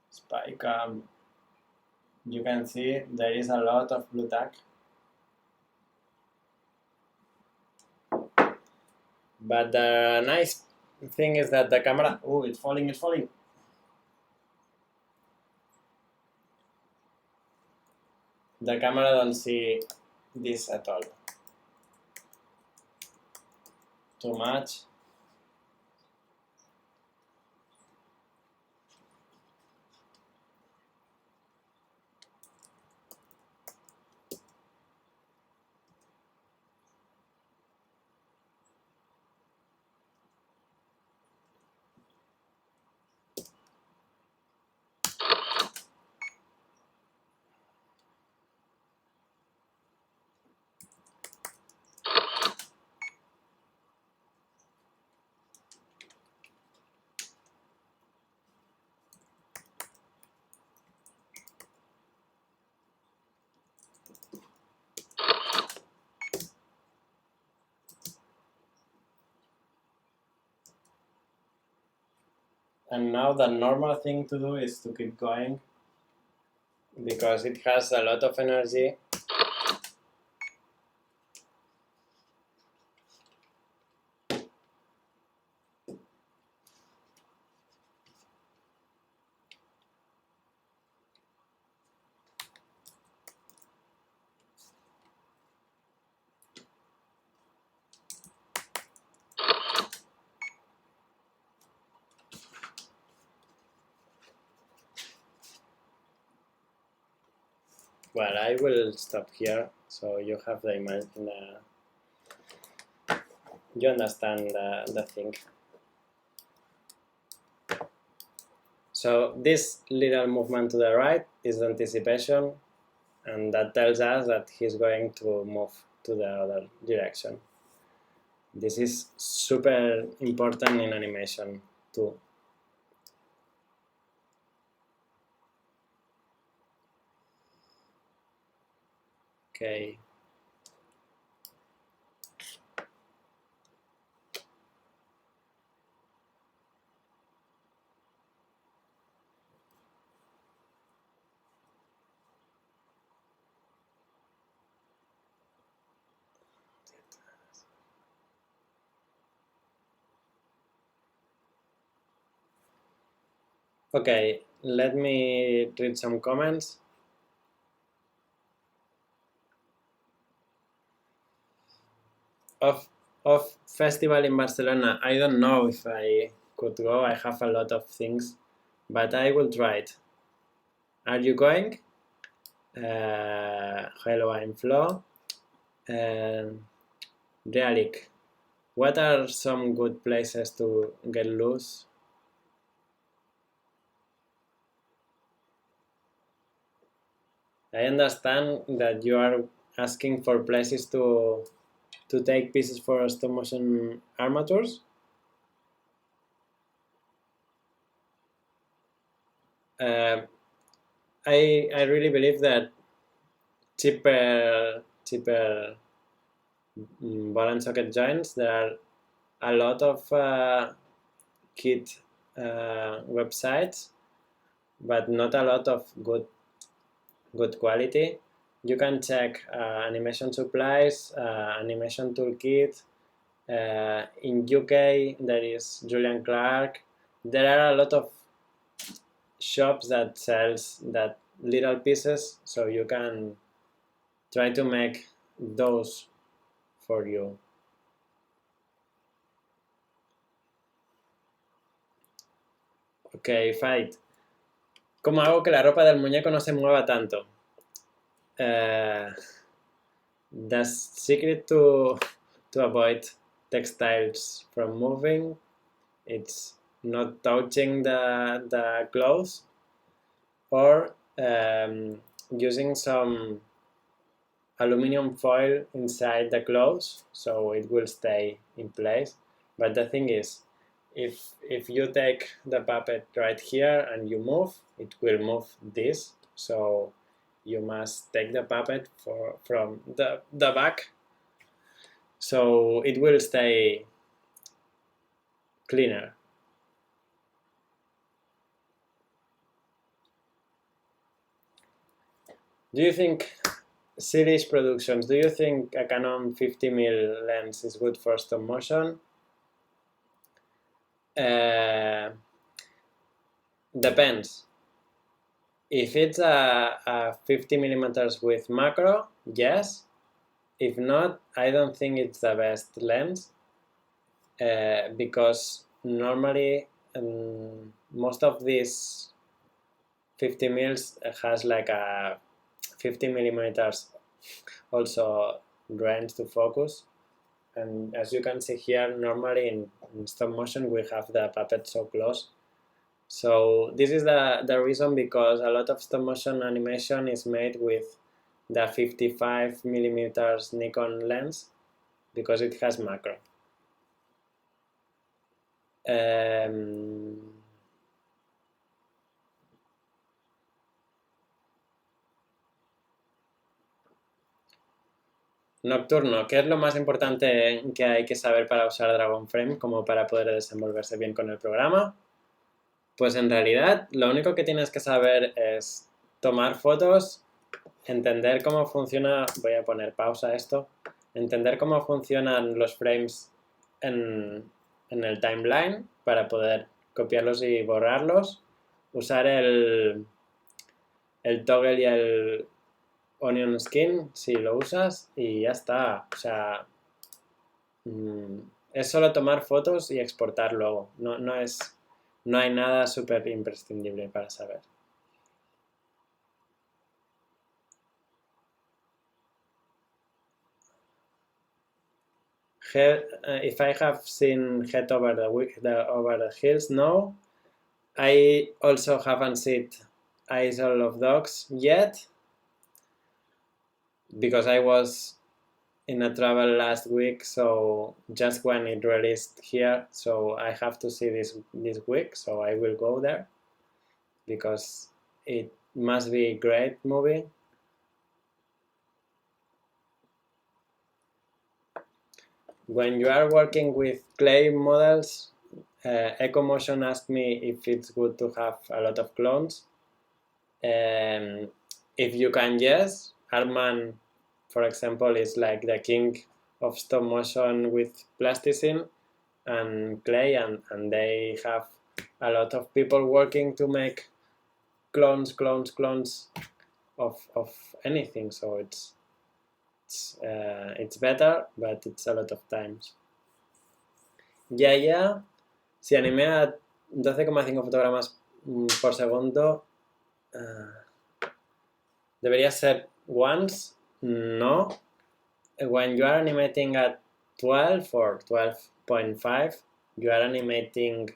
spy cam. You can see there is a lot of blue tack. But the nice thing is that the camera, oh, it's falling, it's falling. The camera don't see this at all. Too much. And now the normal thing to do is to keep going because it has a lot of energy. well, I will stop here so you have the image. You understand the thing. So this little movement to the right is the anticipation, and that tells us that he's going to move to the other direction. This is super important in animation too. Okay. Okay, let me read some comments. Of festival in Barcelona, I don't know if I could go. I have a lot of things, but I will try it. Are you going? Hello, I'm Flo. Realik, what are some good places to get loose? I understand that you are asking for places to take pieces for stop motion armatures. I really believe that cheaper ball and socket joints, there are a lot of kit websites, but not a lot of good quality. You can check animation supplies, animation toolkit. In UK there is Julian Clark. There are a lot of shops that sells that little pieces, so you can try to make those for you. Ok, Fight. ¿Cómo hago que la ropa del muñeco no se mueva tanto? The secret to avoid textiles from moving, it's not touching the clothes, or using some aluminum foil inside the clothes so it will stay in place. But the thing is, if you take the puppet right here and you move, it will move this. So you must take the puppet from the back, so it will stay cleaner. Do you think series productions, do you think a Canon 50mm lens is good for stop motion? Depends. If it's a 50 millimeters with macro, yes. If not, I don't think it's the best lens, because normally most of these 50 mils has like a 50 millimeters also range to focus. And as you can see here, normally in stop motion we have the puppet so close. So this is the reason, because a lot of stop motion animation is made with the 55 millimeters Nikon lens, because it has macro. Nocturno, ¿qué es lo más importante que hay que saber para usar Dragon Frame como para poder desenvolverse bien con el programa? Pues en realidad lo único que tienes que saber es tomar fotos, entender cómo funciona, voy a poner pausa a esto, entender cómo funcionan los frames en el timeline para poder copiarlos y borrarlos, usar el toggle y el onion skin si lo usas, y ya está. O sea, es solo tomar fotos y exportar luego. No hay nada súper imprescindible para saber. if I have seen head over the hills, no. I also haven't seen Isle of Dogs yet, because I was in a travel last week, so just when it released here, so I have to see this week, so I will go there because it must be a great movie. When you are working with clay models, EcoMotion asked me if it's good to have a lot of clones. If you can, yes. Arman, for example, is like the king of stop motion with plasticine and clay, and they have a lot of people working to make clones of anything, so it's better, but it's a lot of times. Jaja, si animé a 12,5 fotogramas por segundo, debería ser once, no. When you are animating at 12 or 12.5, you are animating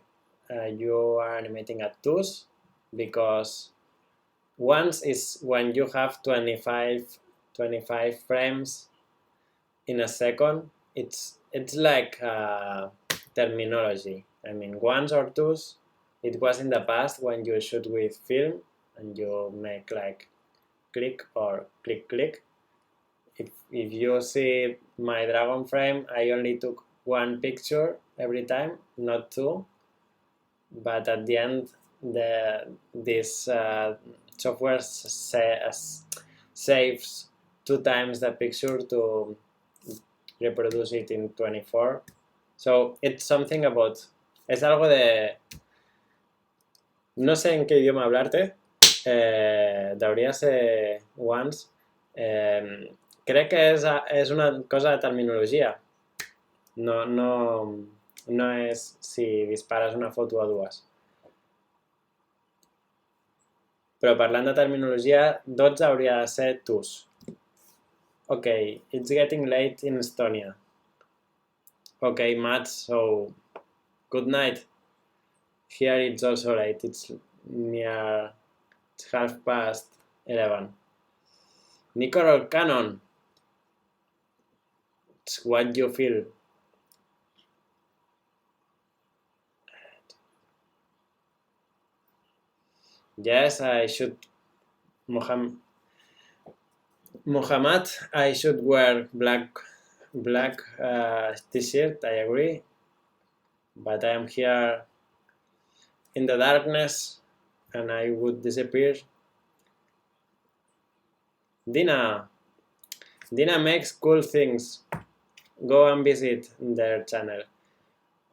at twos, because once is when you have 25 frames in a second. It's like terminology. I mean, ones or twos, it was in the past when you shoot with film and you make like click or click click. If you see my dragon frame, I only took one picture every time, not two. But at the end, this software saves 2 times the picture to reproduce it in 24. So it's something about, es algo de, no sé en qué idioma hablarte, debería ser once. Crec que és una cosa de terminologia. No és si dispares una foto a dues. Però parlant de terminologia, 12 hauria de ser twos. Okay, it's getting late in Estonia. Okay, Matt, so good night. Here it's also late. It's 11:30. Nicoral Cannon. It's what you feel. Yes, I should. Muhammad, I should wear black t-shirt, I agree. But I am here in the darkness and I would disappear. Dina makes cool things. Go and visit their channel.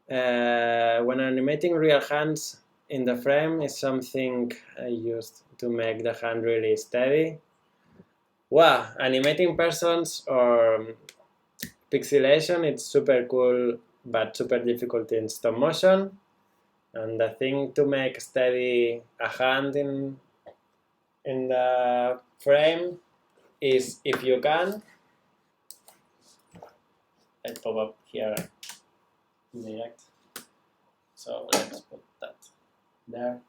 When animating real hands in the frame is something I used to make the hand really steady. Wow, animating persons or pixelation, it's super cool but super difficult in stop motion. And the thing to make steady a hand in the frame is, if you can, I pop up here direct. So let's put that there.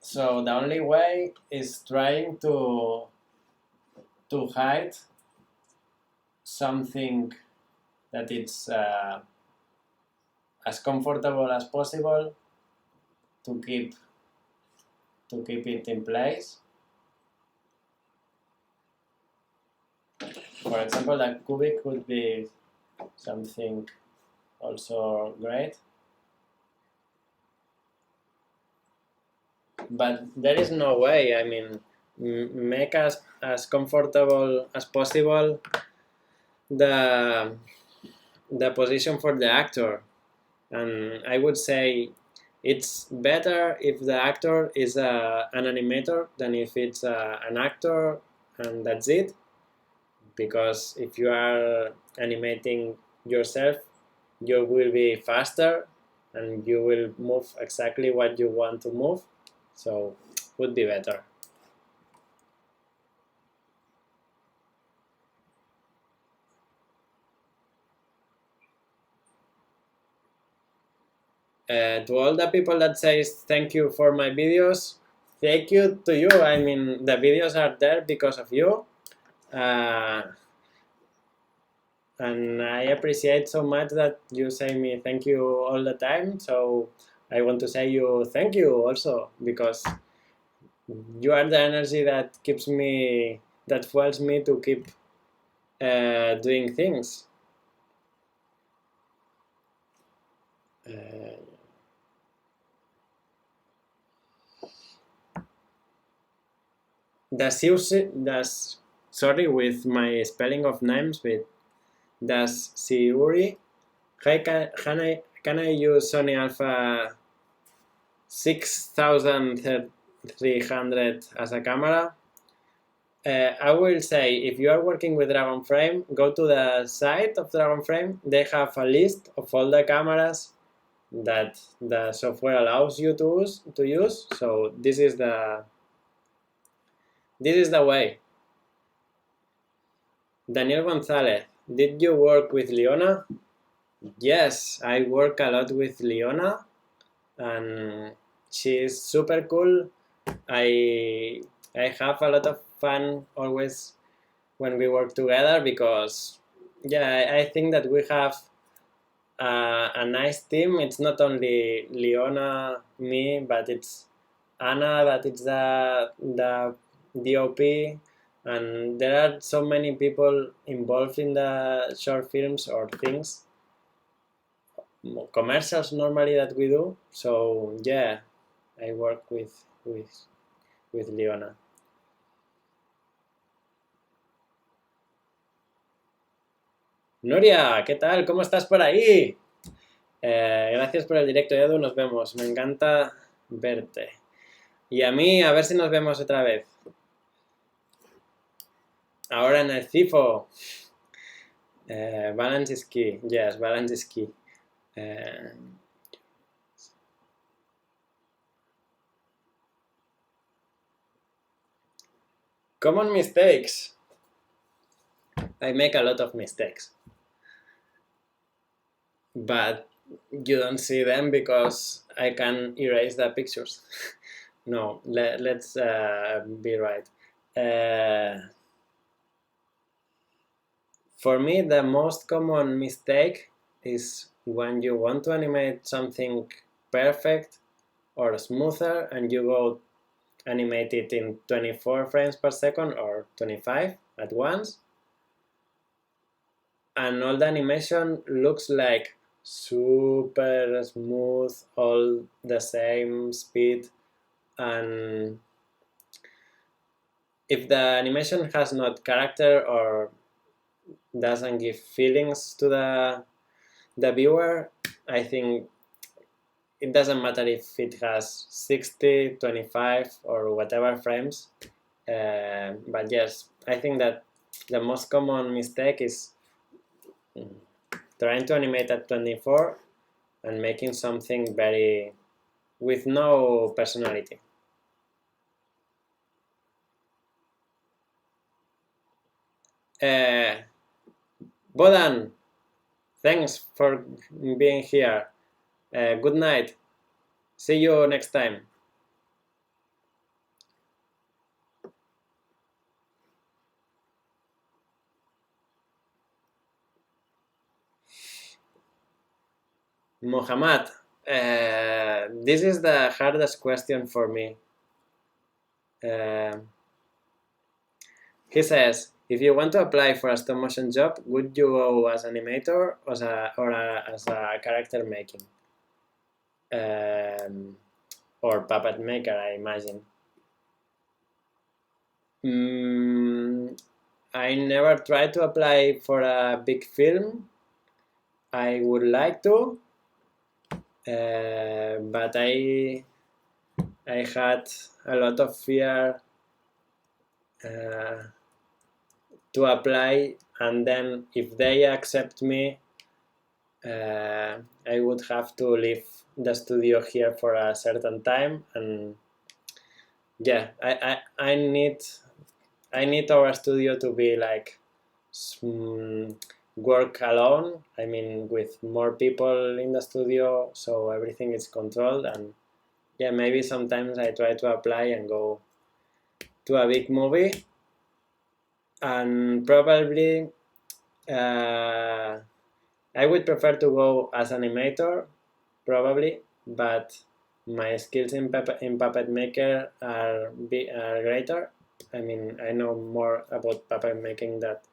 So the only way is trying to hide something that it's as comfortable as possible to keep it in place. For example, the cubic could be something also great. But there is no way. I mean, make as comfortable as possible the position for the actor. And I would say it's better if the actor is an animator than if it's an actor and that's it. Because if you are animating yourself, you will be faster and you will move exactly what you want to move. So would be better. To all the people that says thank you for my videos, thank you to you. I mean, the videos are there because of you. And I appreciate so much that you say me thank you all the time. So I want to say you thank you also, because you are the energy that keeps me, that fuels me to keep doing things. Sorry with my spelling of names, but does Siuri, can I use Sony Alpha 6300 as a camera? I will say, if you are working with Dragon Frame, go to the site of Dragon Frame. They have a list of all the cameras that the software allows you to use. So this is the way. Daniel Gonzalez, did you work with Leona? Yes, I work a lot with Leona, and she's super cool. I have a lot of fun always when we work together, because I think that we have a nice team. It's not only Leona, me, but it's Anna, that it's the DOP, and there are so many people involved in the short films or things, commercials normally that we do. So yeah, I work with Leona. Nuria, ¿qué tal? ¿Cómo estás por ahí? Gracias por el directo, Edu, nos vemos. Me encanta verte. Y a mí, a ver si nos vemos otra vez. Ahora en el CIFO. Balance is key. Yes, balance is key. Common mistakes. I make a lot of mistakes. But you don't see them because I can erase the pictures. No, let's be right. For me, the most common mistake is when you want to animate something perfect or smoother and you go animate it in 24 frames per second or 25 at once, and all the animation looks like super smooth, all the same speed, and if the animation has not character or doesn't give feelings to the viewer, I think it doesn't matter if it has 60, 25 or whatever frames. But yes, I think that the most common mistake is trying to animate at 24 and making something very with no personality. Bodan, thanks for being here. Good night. See you next time. Mohammad, this is the hardest question for me. He says, if you want to apply for a stop-motion job, would you go as animator or as a character making? Or puppet maker, I imagine. I never tried to apply for a big film. I would like to, but I had a lot of fear to apply, and then if they accept me, I would have to leave the studio here for a certain time, and yeah, I need our studio to be like work alone, I mean with more people in the studio, so everything is controlled. And yeah, maybe sometimes I try to apply and go to a big movie, and probably I would prefer to go as animator, probably, but my skills in Puppet Maker are greater. I mean, I know more about puppet making that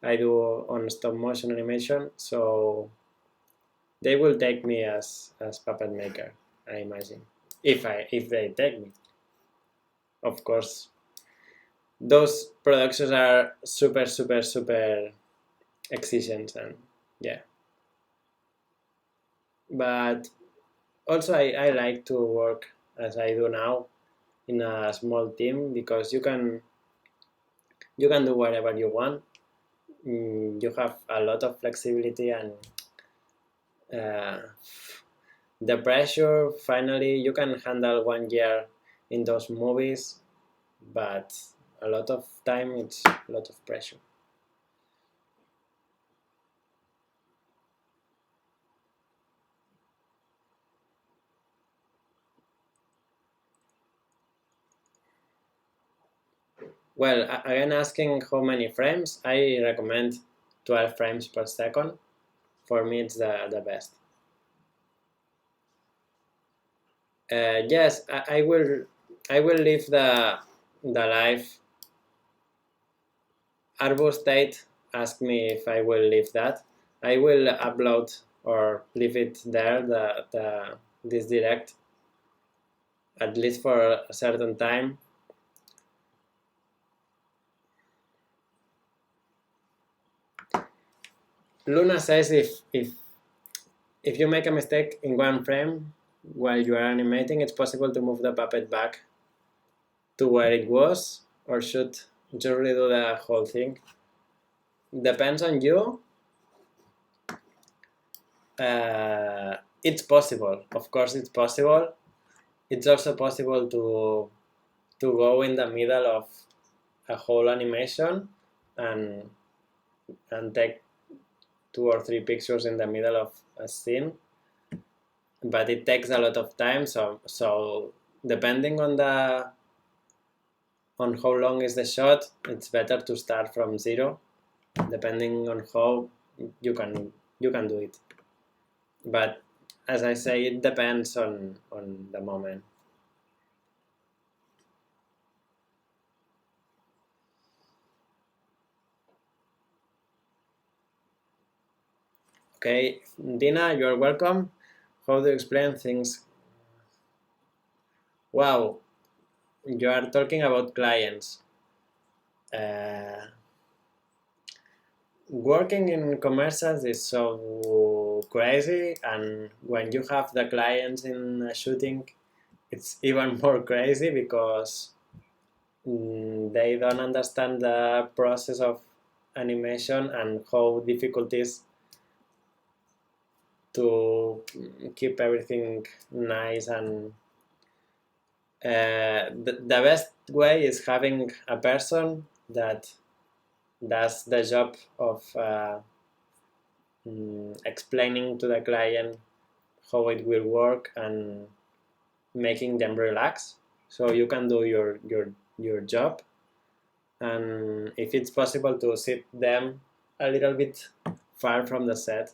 I do on stop motion animation, so they will take me as puppet maker, I imagine, if they take me. Of course, those productions are super excisions, and yeah. But also, I like to work as I do now in a small team, because you can do whatever you want. You have a lot of flexibility, and uh, the pressure, finally you can handle 1 year in those movies, but a lot of time it's a lot of pressure. Well, again, asking how many frames, I recommend 12 frames per second. For me, it's the best. Yes, I will leave the live. Arbo State asked me if I will leave that. I will upload or leave it there, this direct, at least for a certain time. Luna says if you make a mistake in one frame while you are animating, it's possible to move the puppet back to where it was, or should you redo the whole thing? Depends on you. It's possible. Of course, it's possible. It's also possible to go in the middle of a whole animation and take 2 or 3 pictures in the middle of a scene, but it takes a lot of time. So depending on how long is the shot, it's better to start from zero, depending on how you can do it. But as I say, it depends on the moment. Okay, Dina, you're welcome. How do you explain things? Wow, you are talking about clients. Working in commercials is so crazy, and when you have the clients in a shooting, it's even more crazy, because they don't understand the process of animation and how difficult it is to keep everything nice. And the best way is having a person that does the job of explaining to the client how it will work and making them relax, so you can do your job. And if it's possible, to sit them a little bit far from the set.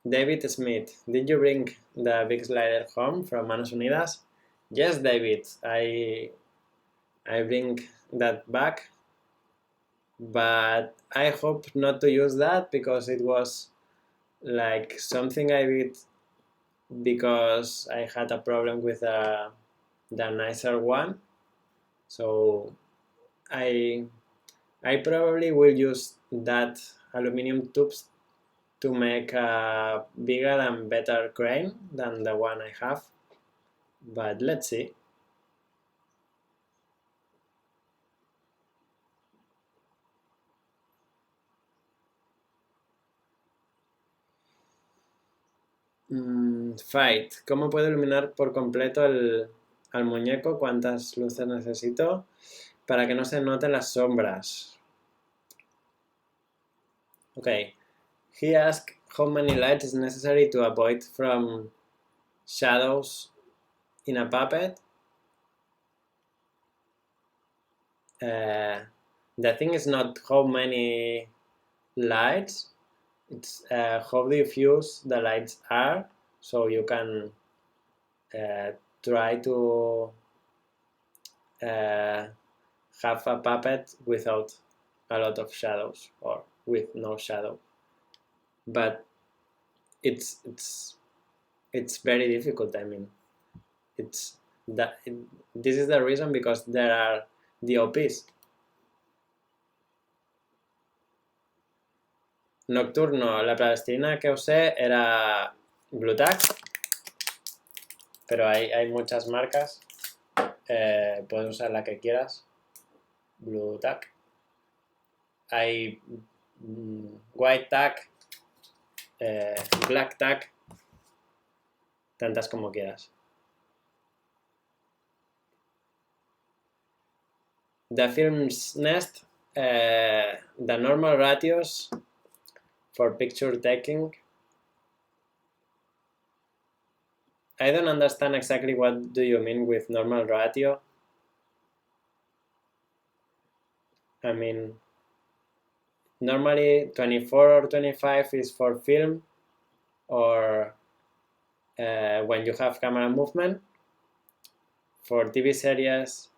David Smith, did you bring the big slider home from Manos Unidas? Yes, David, I bring that back, but I hope not to use that, because it was like something I did because I had a problem with the nicer one. So I probably will use that aluminum tubes to make a bigger and better crane than the one I have. But let's see. Fight. ¿Cómo puedo iluminar por completo al muñeco? ¿Cuántas luces necesito? para que no se noten las sombras. Okay, he asked how many lights is necessary to avoid from shadows in a puppet. The thing is not how many lights, it's how diffuse the lights are, so you can try to have a puppet without a lot of shadows or with no shadow, but it's very difficult. I mean, this is the reason, because there are DOPs. Nocturno, la plastilina que usé era Blue Tack, pero hay muchas marcas. Puedes usar la que quieras. Blue Tack. Hay White Tack, Black Tack, tantas como quieras. The film's nest, the normal ratios for picture taking. I don't understand exactly what do you mean with normal ratio. I mean, normally 24 or 25 is for film, or when you have camera movement. For TV series,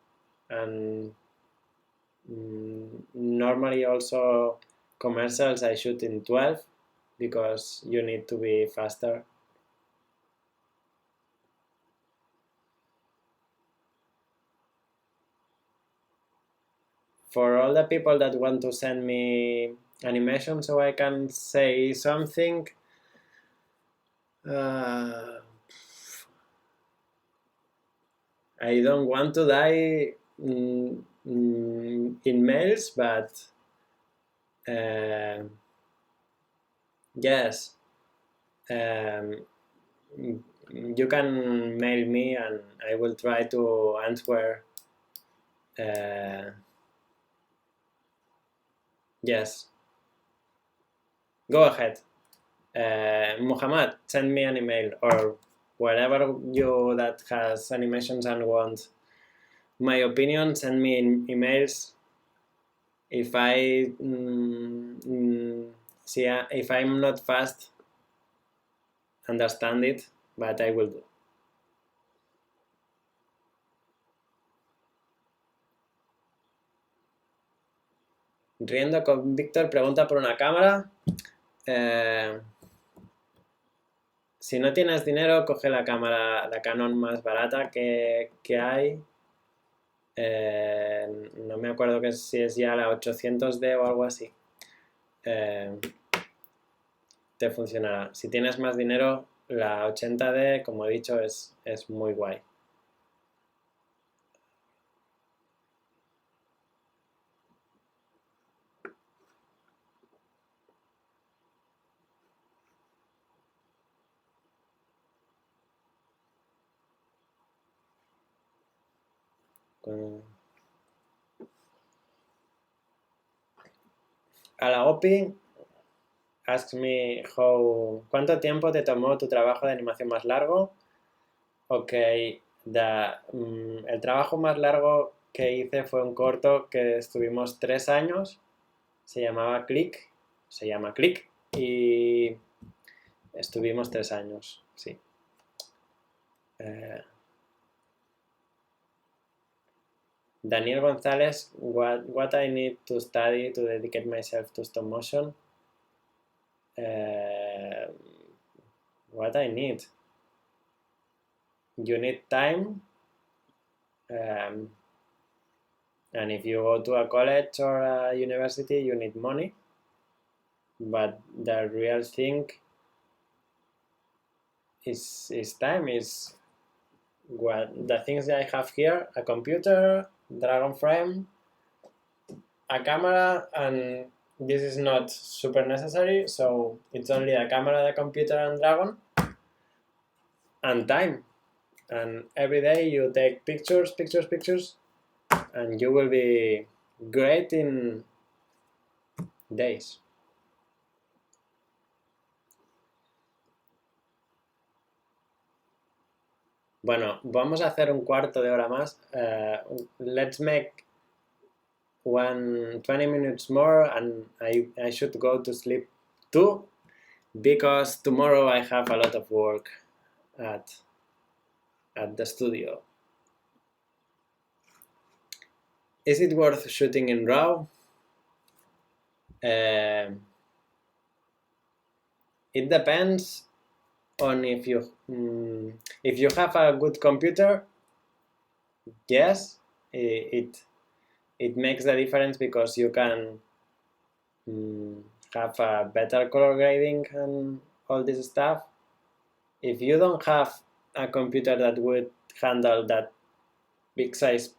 and normally also commercials, I shoot in 12 because you need to be faster. For all the people that want to send me animation so I can say something, I don't want to die in mails, but yes, you can mail me and I will try to answer. Yes, go ahead. Muhammad, send me an email, or wherever you that has animations and want my opinion, send me emails. If I see if I'm not fast, understand it, but I will do. Riendo con Víctor pregunta por una cámara. Si no tienes dinero, coge la cámara, la Canon más barata que hay. No me acuerdo que si es ya la 800D o algo así. Te funcionará. Si tienes más dinero, la 80D, como he dicho, es muy guay. A la OPI asks me ¿cuánto tiempo te tomó tu trabajo de animación más largo? Ok, el trabajo más largo que hice fue un corto que estuvimos 3 años, se llama Click, se llama Click, y estuvimos 3 años, sí. Daniel González, what I need to study to dedicate myself to stop motion? What I need? You need time, and if you go to a college or a university, you need money, but the real thing is time, is what the things that I have here: a computer, Dragon frame, a camera, and this is not super necessary, so it's only a camera, the computer, and Dragon, and time. And every day you take pictures, and you will be great in days. Bueno, vamos a hacer un cuarto de hora más. Let's make 20 minutes more, and I should go to sleep too, because tomorrow I have a lot of work at the studio. Is it worth shooting in RAW? It depends on if you have a good computer. Yes, it makes the difference, because you can have a better color grading and all this stuff. If you don't have a computer that would handle that big size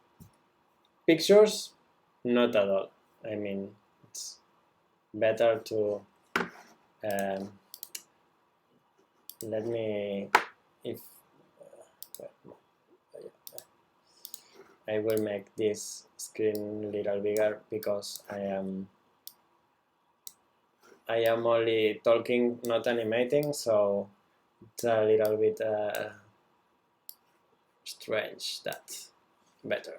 pictures, not at all. I mean, it's better to let me, if I will make this screen a little bigger, because I am only talking, not animating, so it's a little bit strange. That's better.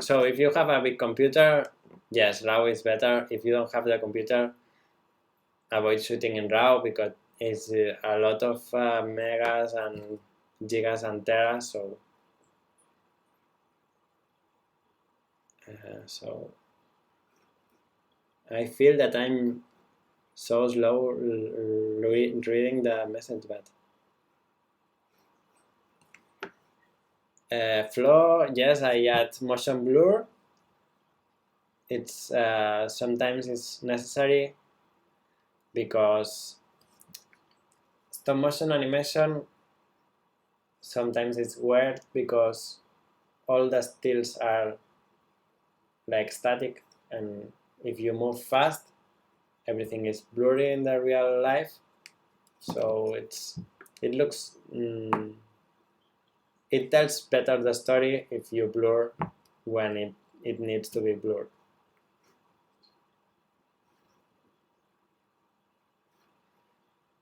So if you have a big computer, yes, RAW is better. If you don't have the computer, avoid shooting in RAW, because it's a lot of megas and gigas and teras. So I feel that I'm so slow reading the message, but flow, yes, I add motion blur. It's sometimes it's necessary, because stop motion animation sometimes it's weird, because all the stills are like static, and if you move fast, everything is blurry in the real life. So it looks it tells better the story if you blur when it needs to be blurred.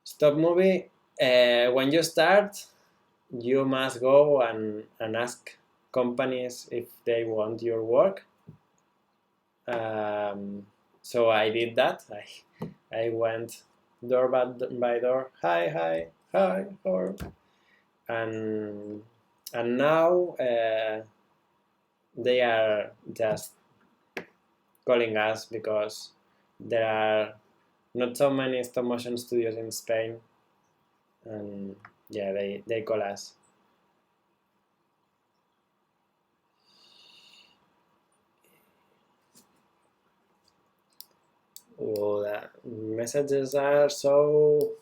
Stop movie, when you start, you must go and ask companies if they want your work. So I did that. I went door by door. Hi, or, and now they are just calling us, because there are not so many stop motion studios in Spain, and yeah, they call us. Oh, the messages are so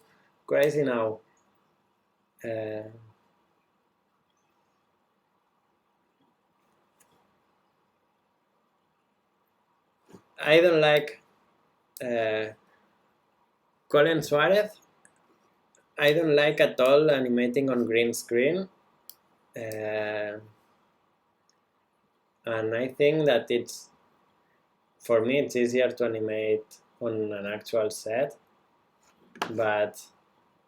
crazy now. I don't like Colin Suarez. I don't like at all animating on green screen. And I think that for me, it's easier to animate on an actual set, but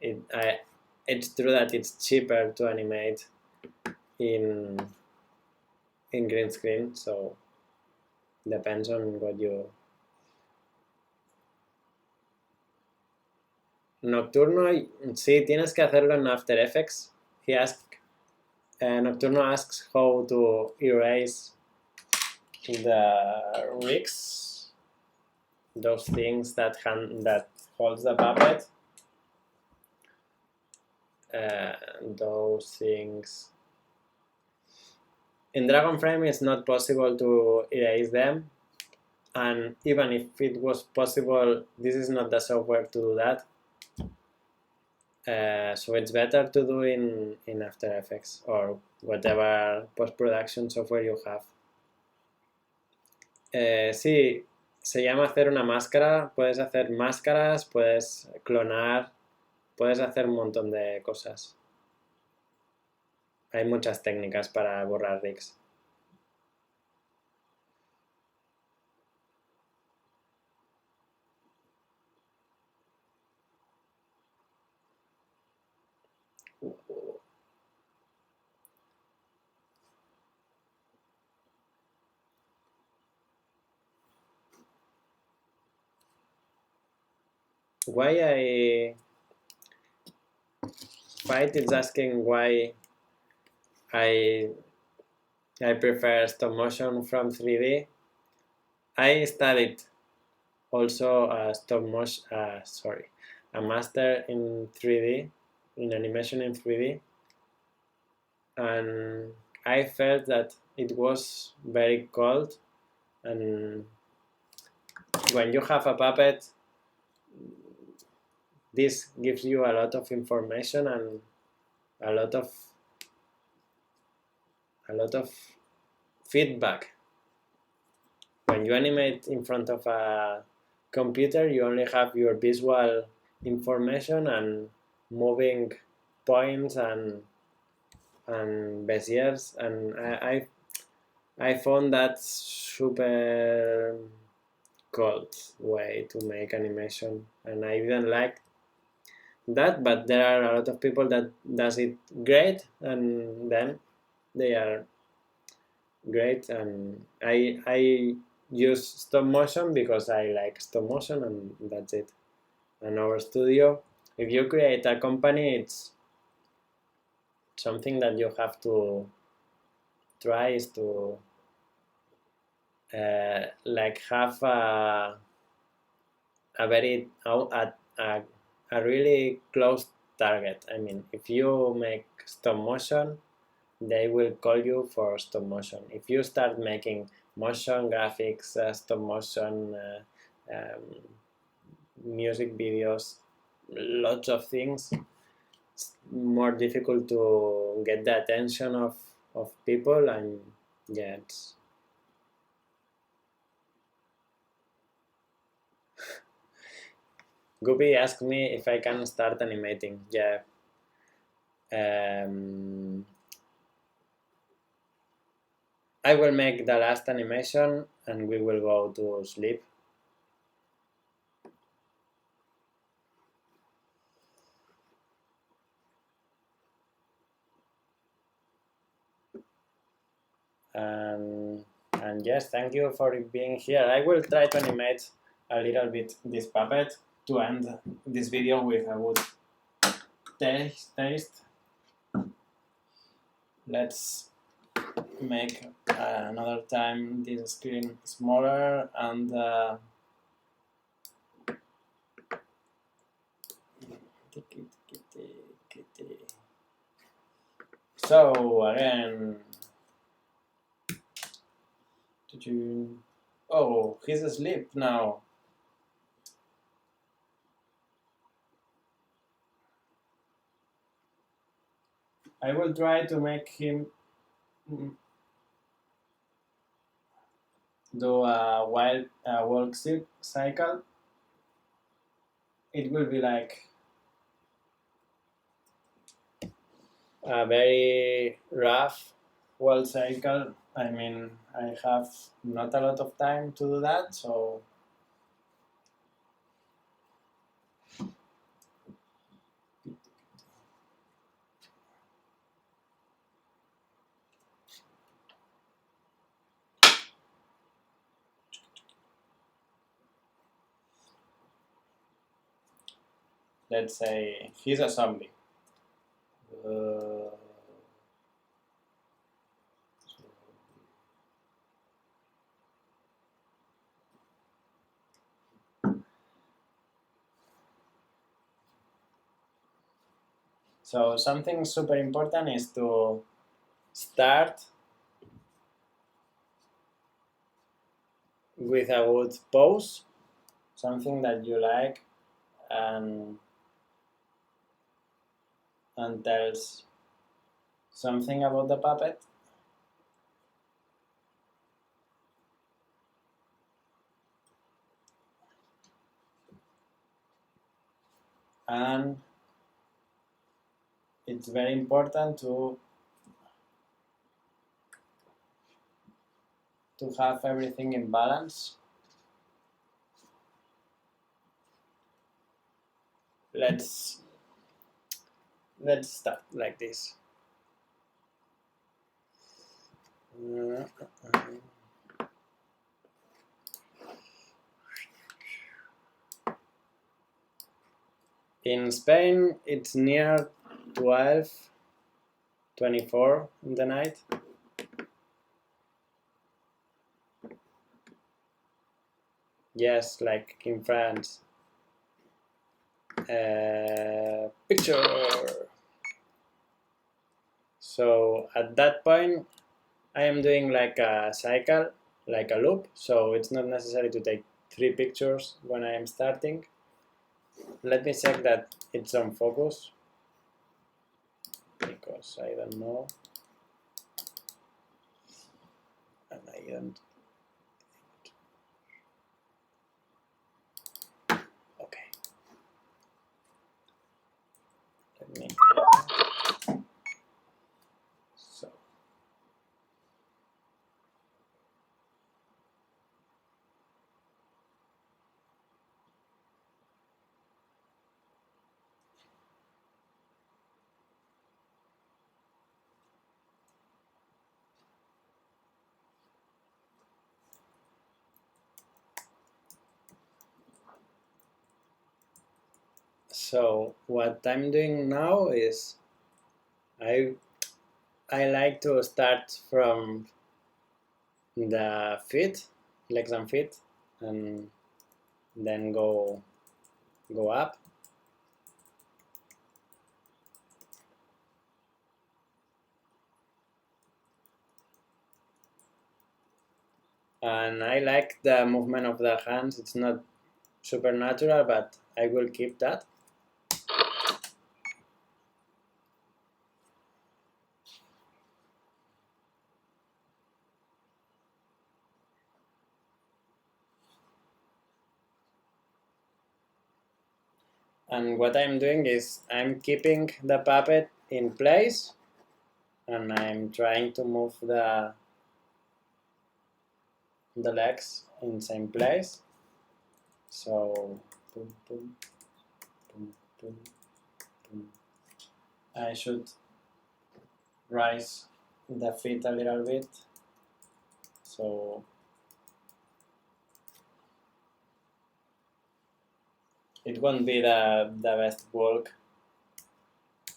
it's true that it's cheaper to animate in green screen, so depends on what you... Nocturno, sí, tienes que hacerlo en After Effects. Nocturno asks how to erase the rigs, those things that holds the puppet. Those things in Dragonframe it's not possible to erase them, and even if it was possible, this is not the software to do that. So it's better to do in After Effects or whatever post-production software you have. Sí, se llama hacer una máscara. Puedes hacer máscaras, puedes clonar, puedes hacer un montón de cosas. hay muchas técnicas para borrar rigs. Why I fight is asking why I prefer stop motion from 3D. I studied also stop motion, a master in 3D, in animation in 3D, and I felt that it was very cold, and when you have a puppet, this gives you a lot of information and a lot of feedback. When you animate in front of a computer, you only have your visual information and moving points and beziers, and I found that super cold way to make animation, and I didn't like that. But there are a lot of people that does it great, and then they are great, and I use stop motion because I like stop motion, and that's it. And our studio, if you create a company, it's something that you have to try is to like have a very a really close target. I mean, if you make stop motion, they will call you for stop motion. If you start making motion graphics, stop motion, music videos, lots of things, it's more difficult to get the attention of people, and yeah, it's Guppy asked me if I can start animating. Yeah. I will make the last animation and we will go to sleep. And yes, thank you for being here. I will try to animate a little bit this puppet to end this video with a good taste. Let's make another time this screen smaller and so again, oh, he's asleep now. I will try to make him do a wild walk cycle. It will be like a very rough walk cycle. I mean, I have not a lot of time to do that, so let's say he's a zombie. So something super important is to start with a good pose, something that you like, and tells something about the puppet. And it's very important to to have everything in balance, let's start like this. In Spain, it's near 12:24 in the night. Yes, like in France. Picture. So at that point, I am doing like a cycle, like a loop. So it's not necessary to take 3 pictures when I am starting. Let me check that it's on focus, because I don't know, and I don't. Okay. Let me. So. So what I'm doing now is I like to start from the feet, legs and feet, and then go up. And I like the movement of the hands. It's not super natural, but I will keep that. And what I'm doing is I'm keeping the puppet in place, and I'm trying to move the legs in same place. So boom, boom, boom, boom, boom. I should raise the feet a little bit, so it won't be the best walk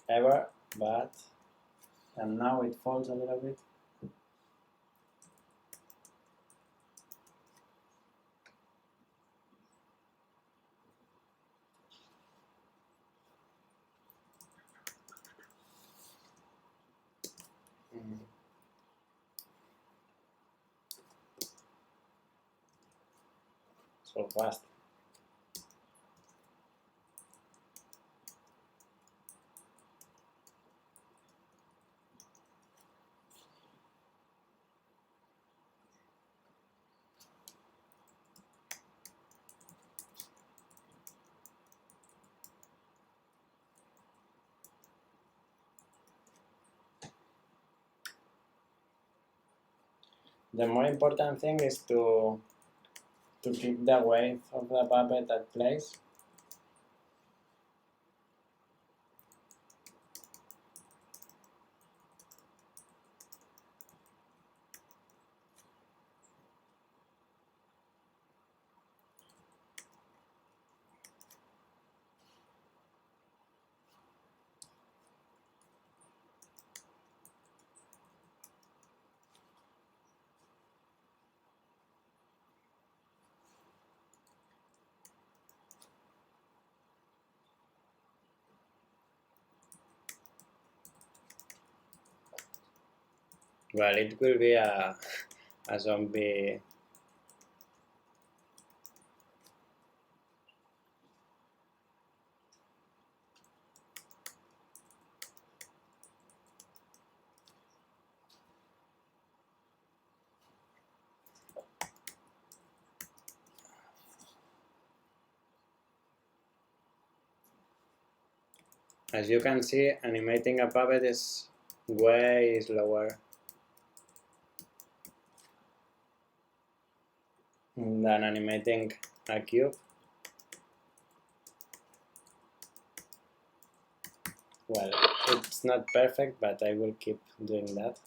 ever, but, and now it falls a little bit. So fast. The more important thing is to keep the weight of the puppet at place. Well, it will be a zombie. As you can see, animating a puppet is way slower. than animating a cube. Well, it's not perfect, but I will keep doing that.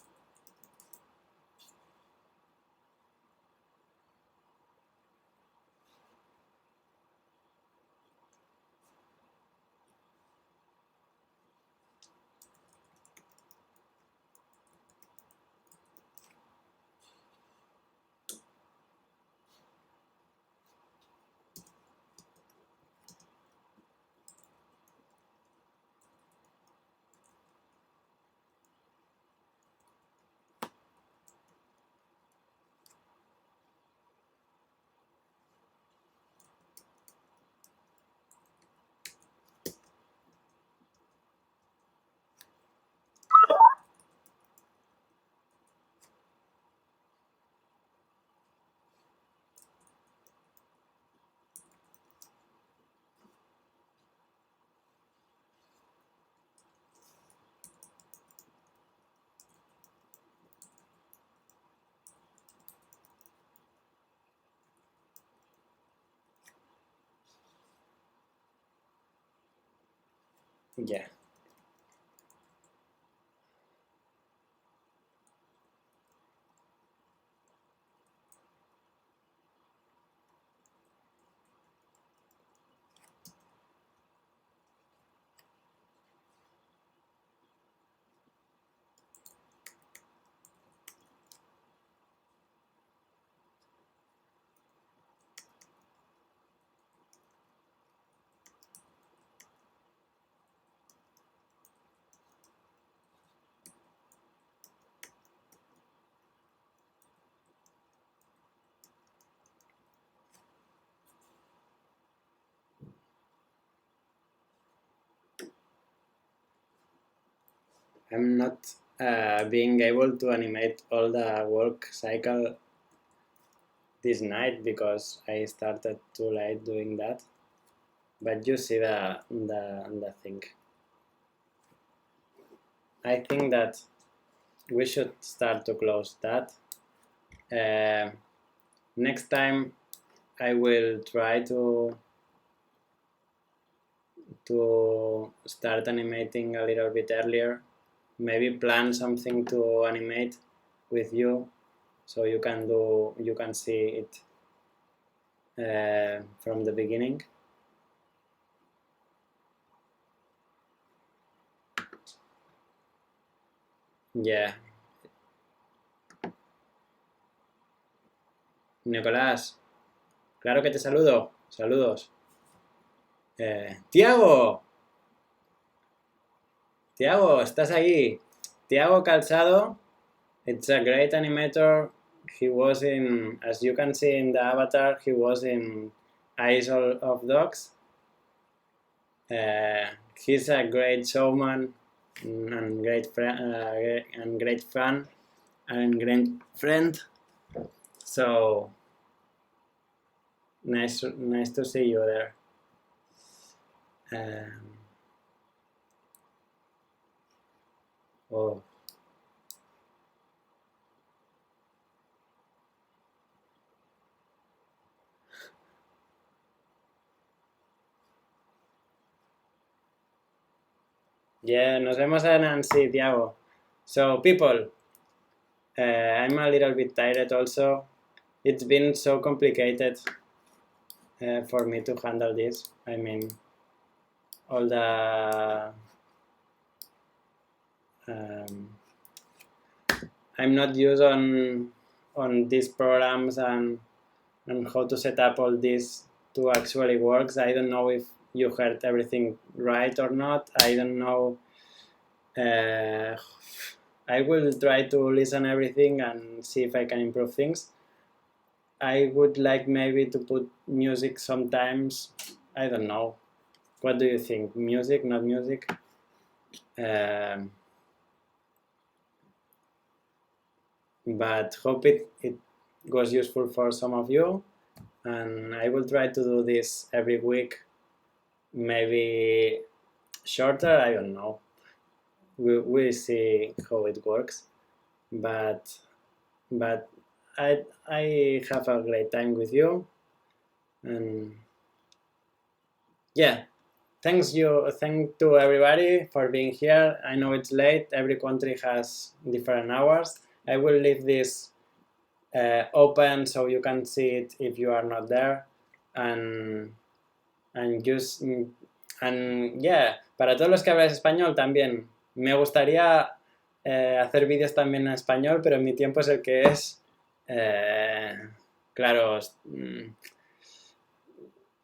Yeah. I'm not being able to animate all the work cycle this night because I started too late doing that. But you see the thing. I think that we should start to close that. Next time I will try to start animating a little bit earlier. Maybe plan something to animate with you, so you can see it from the beginning. Yeah. Nicolás, claro que te saludo. Saludos. Tiago, estás ahí. Tiago Calzado, it's a great animator. He was in, as you can see in the avatar, he was in Eyes of Dogs. He's a great showman and great fan and great friend. So nice to see you there. Oh. Yeah, nos vemos a Nancy, Tiago. So people, I'm a little bit tired also. It's been so complicated for me to handle this. I mean, all the I'm not used on these programs and how to set up all this to actually works. I don't know if you heard everything right or not. I don't know. I will try to listen everything and see if I can improve things. I would like maybe to put music sometimes. I don't know. What do you think? Music, not music? But hope it was useful for some of you. And I will try to do this every week. Maybe shorter, I don't know. We'll see how it works. But I have a great time with you, and yeah, thank to everybody for being here. I know it's late. Every country has different hours. I will leave this open so you can see it if you are not there, and yeah, para todos los que habláis español también. Me gustaría hacer vídeos también en español, pero mi tiempo es el que es. Claro,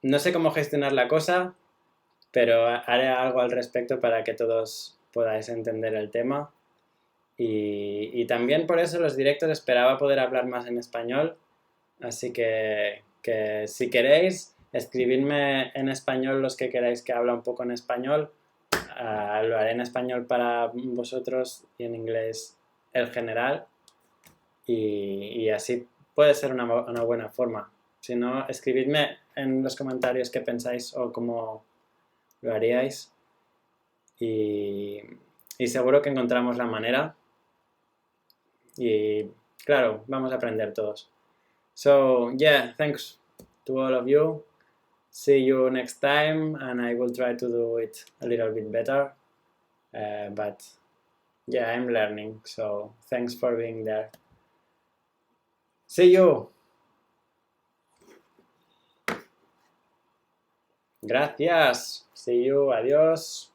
no sé cómo gestionar la cosa, pero haré algo al respecto para que todos podáis entender el tema. Y también por eso los directos esperaba poder hablar más en español, así que si queréis, escribidme en español los que queráis que hable un poco en español. Lo haré en español para vosotros y en inglés el general, y así puede ser una buena forma. Si no, escribidme en los comentarios qué pensáis o cómo lo haríais, y seguro que encontramos la manera, y claro, vamos a aprender todos. So yeah, thanks to all of you. See you next time, and I will try to do it a little bit better, but yeah, I'm learning, so thanks for being there. See you. Gracias. See you. Adiós.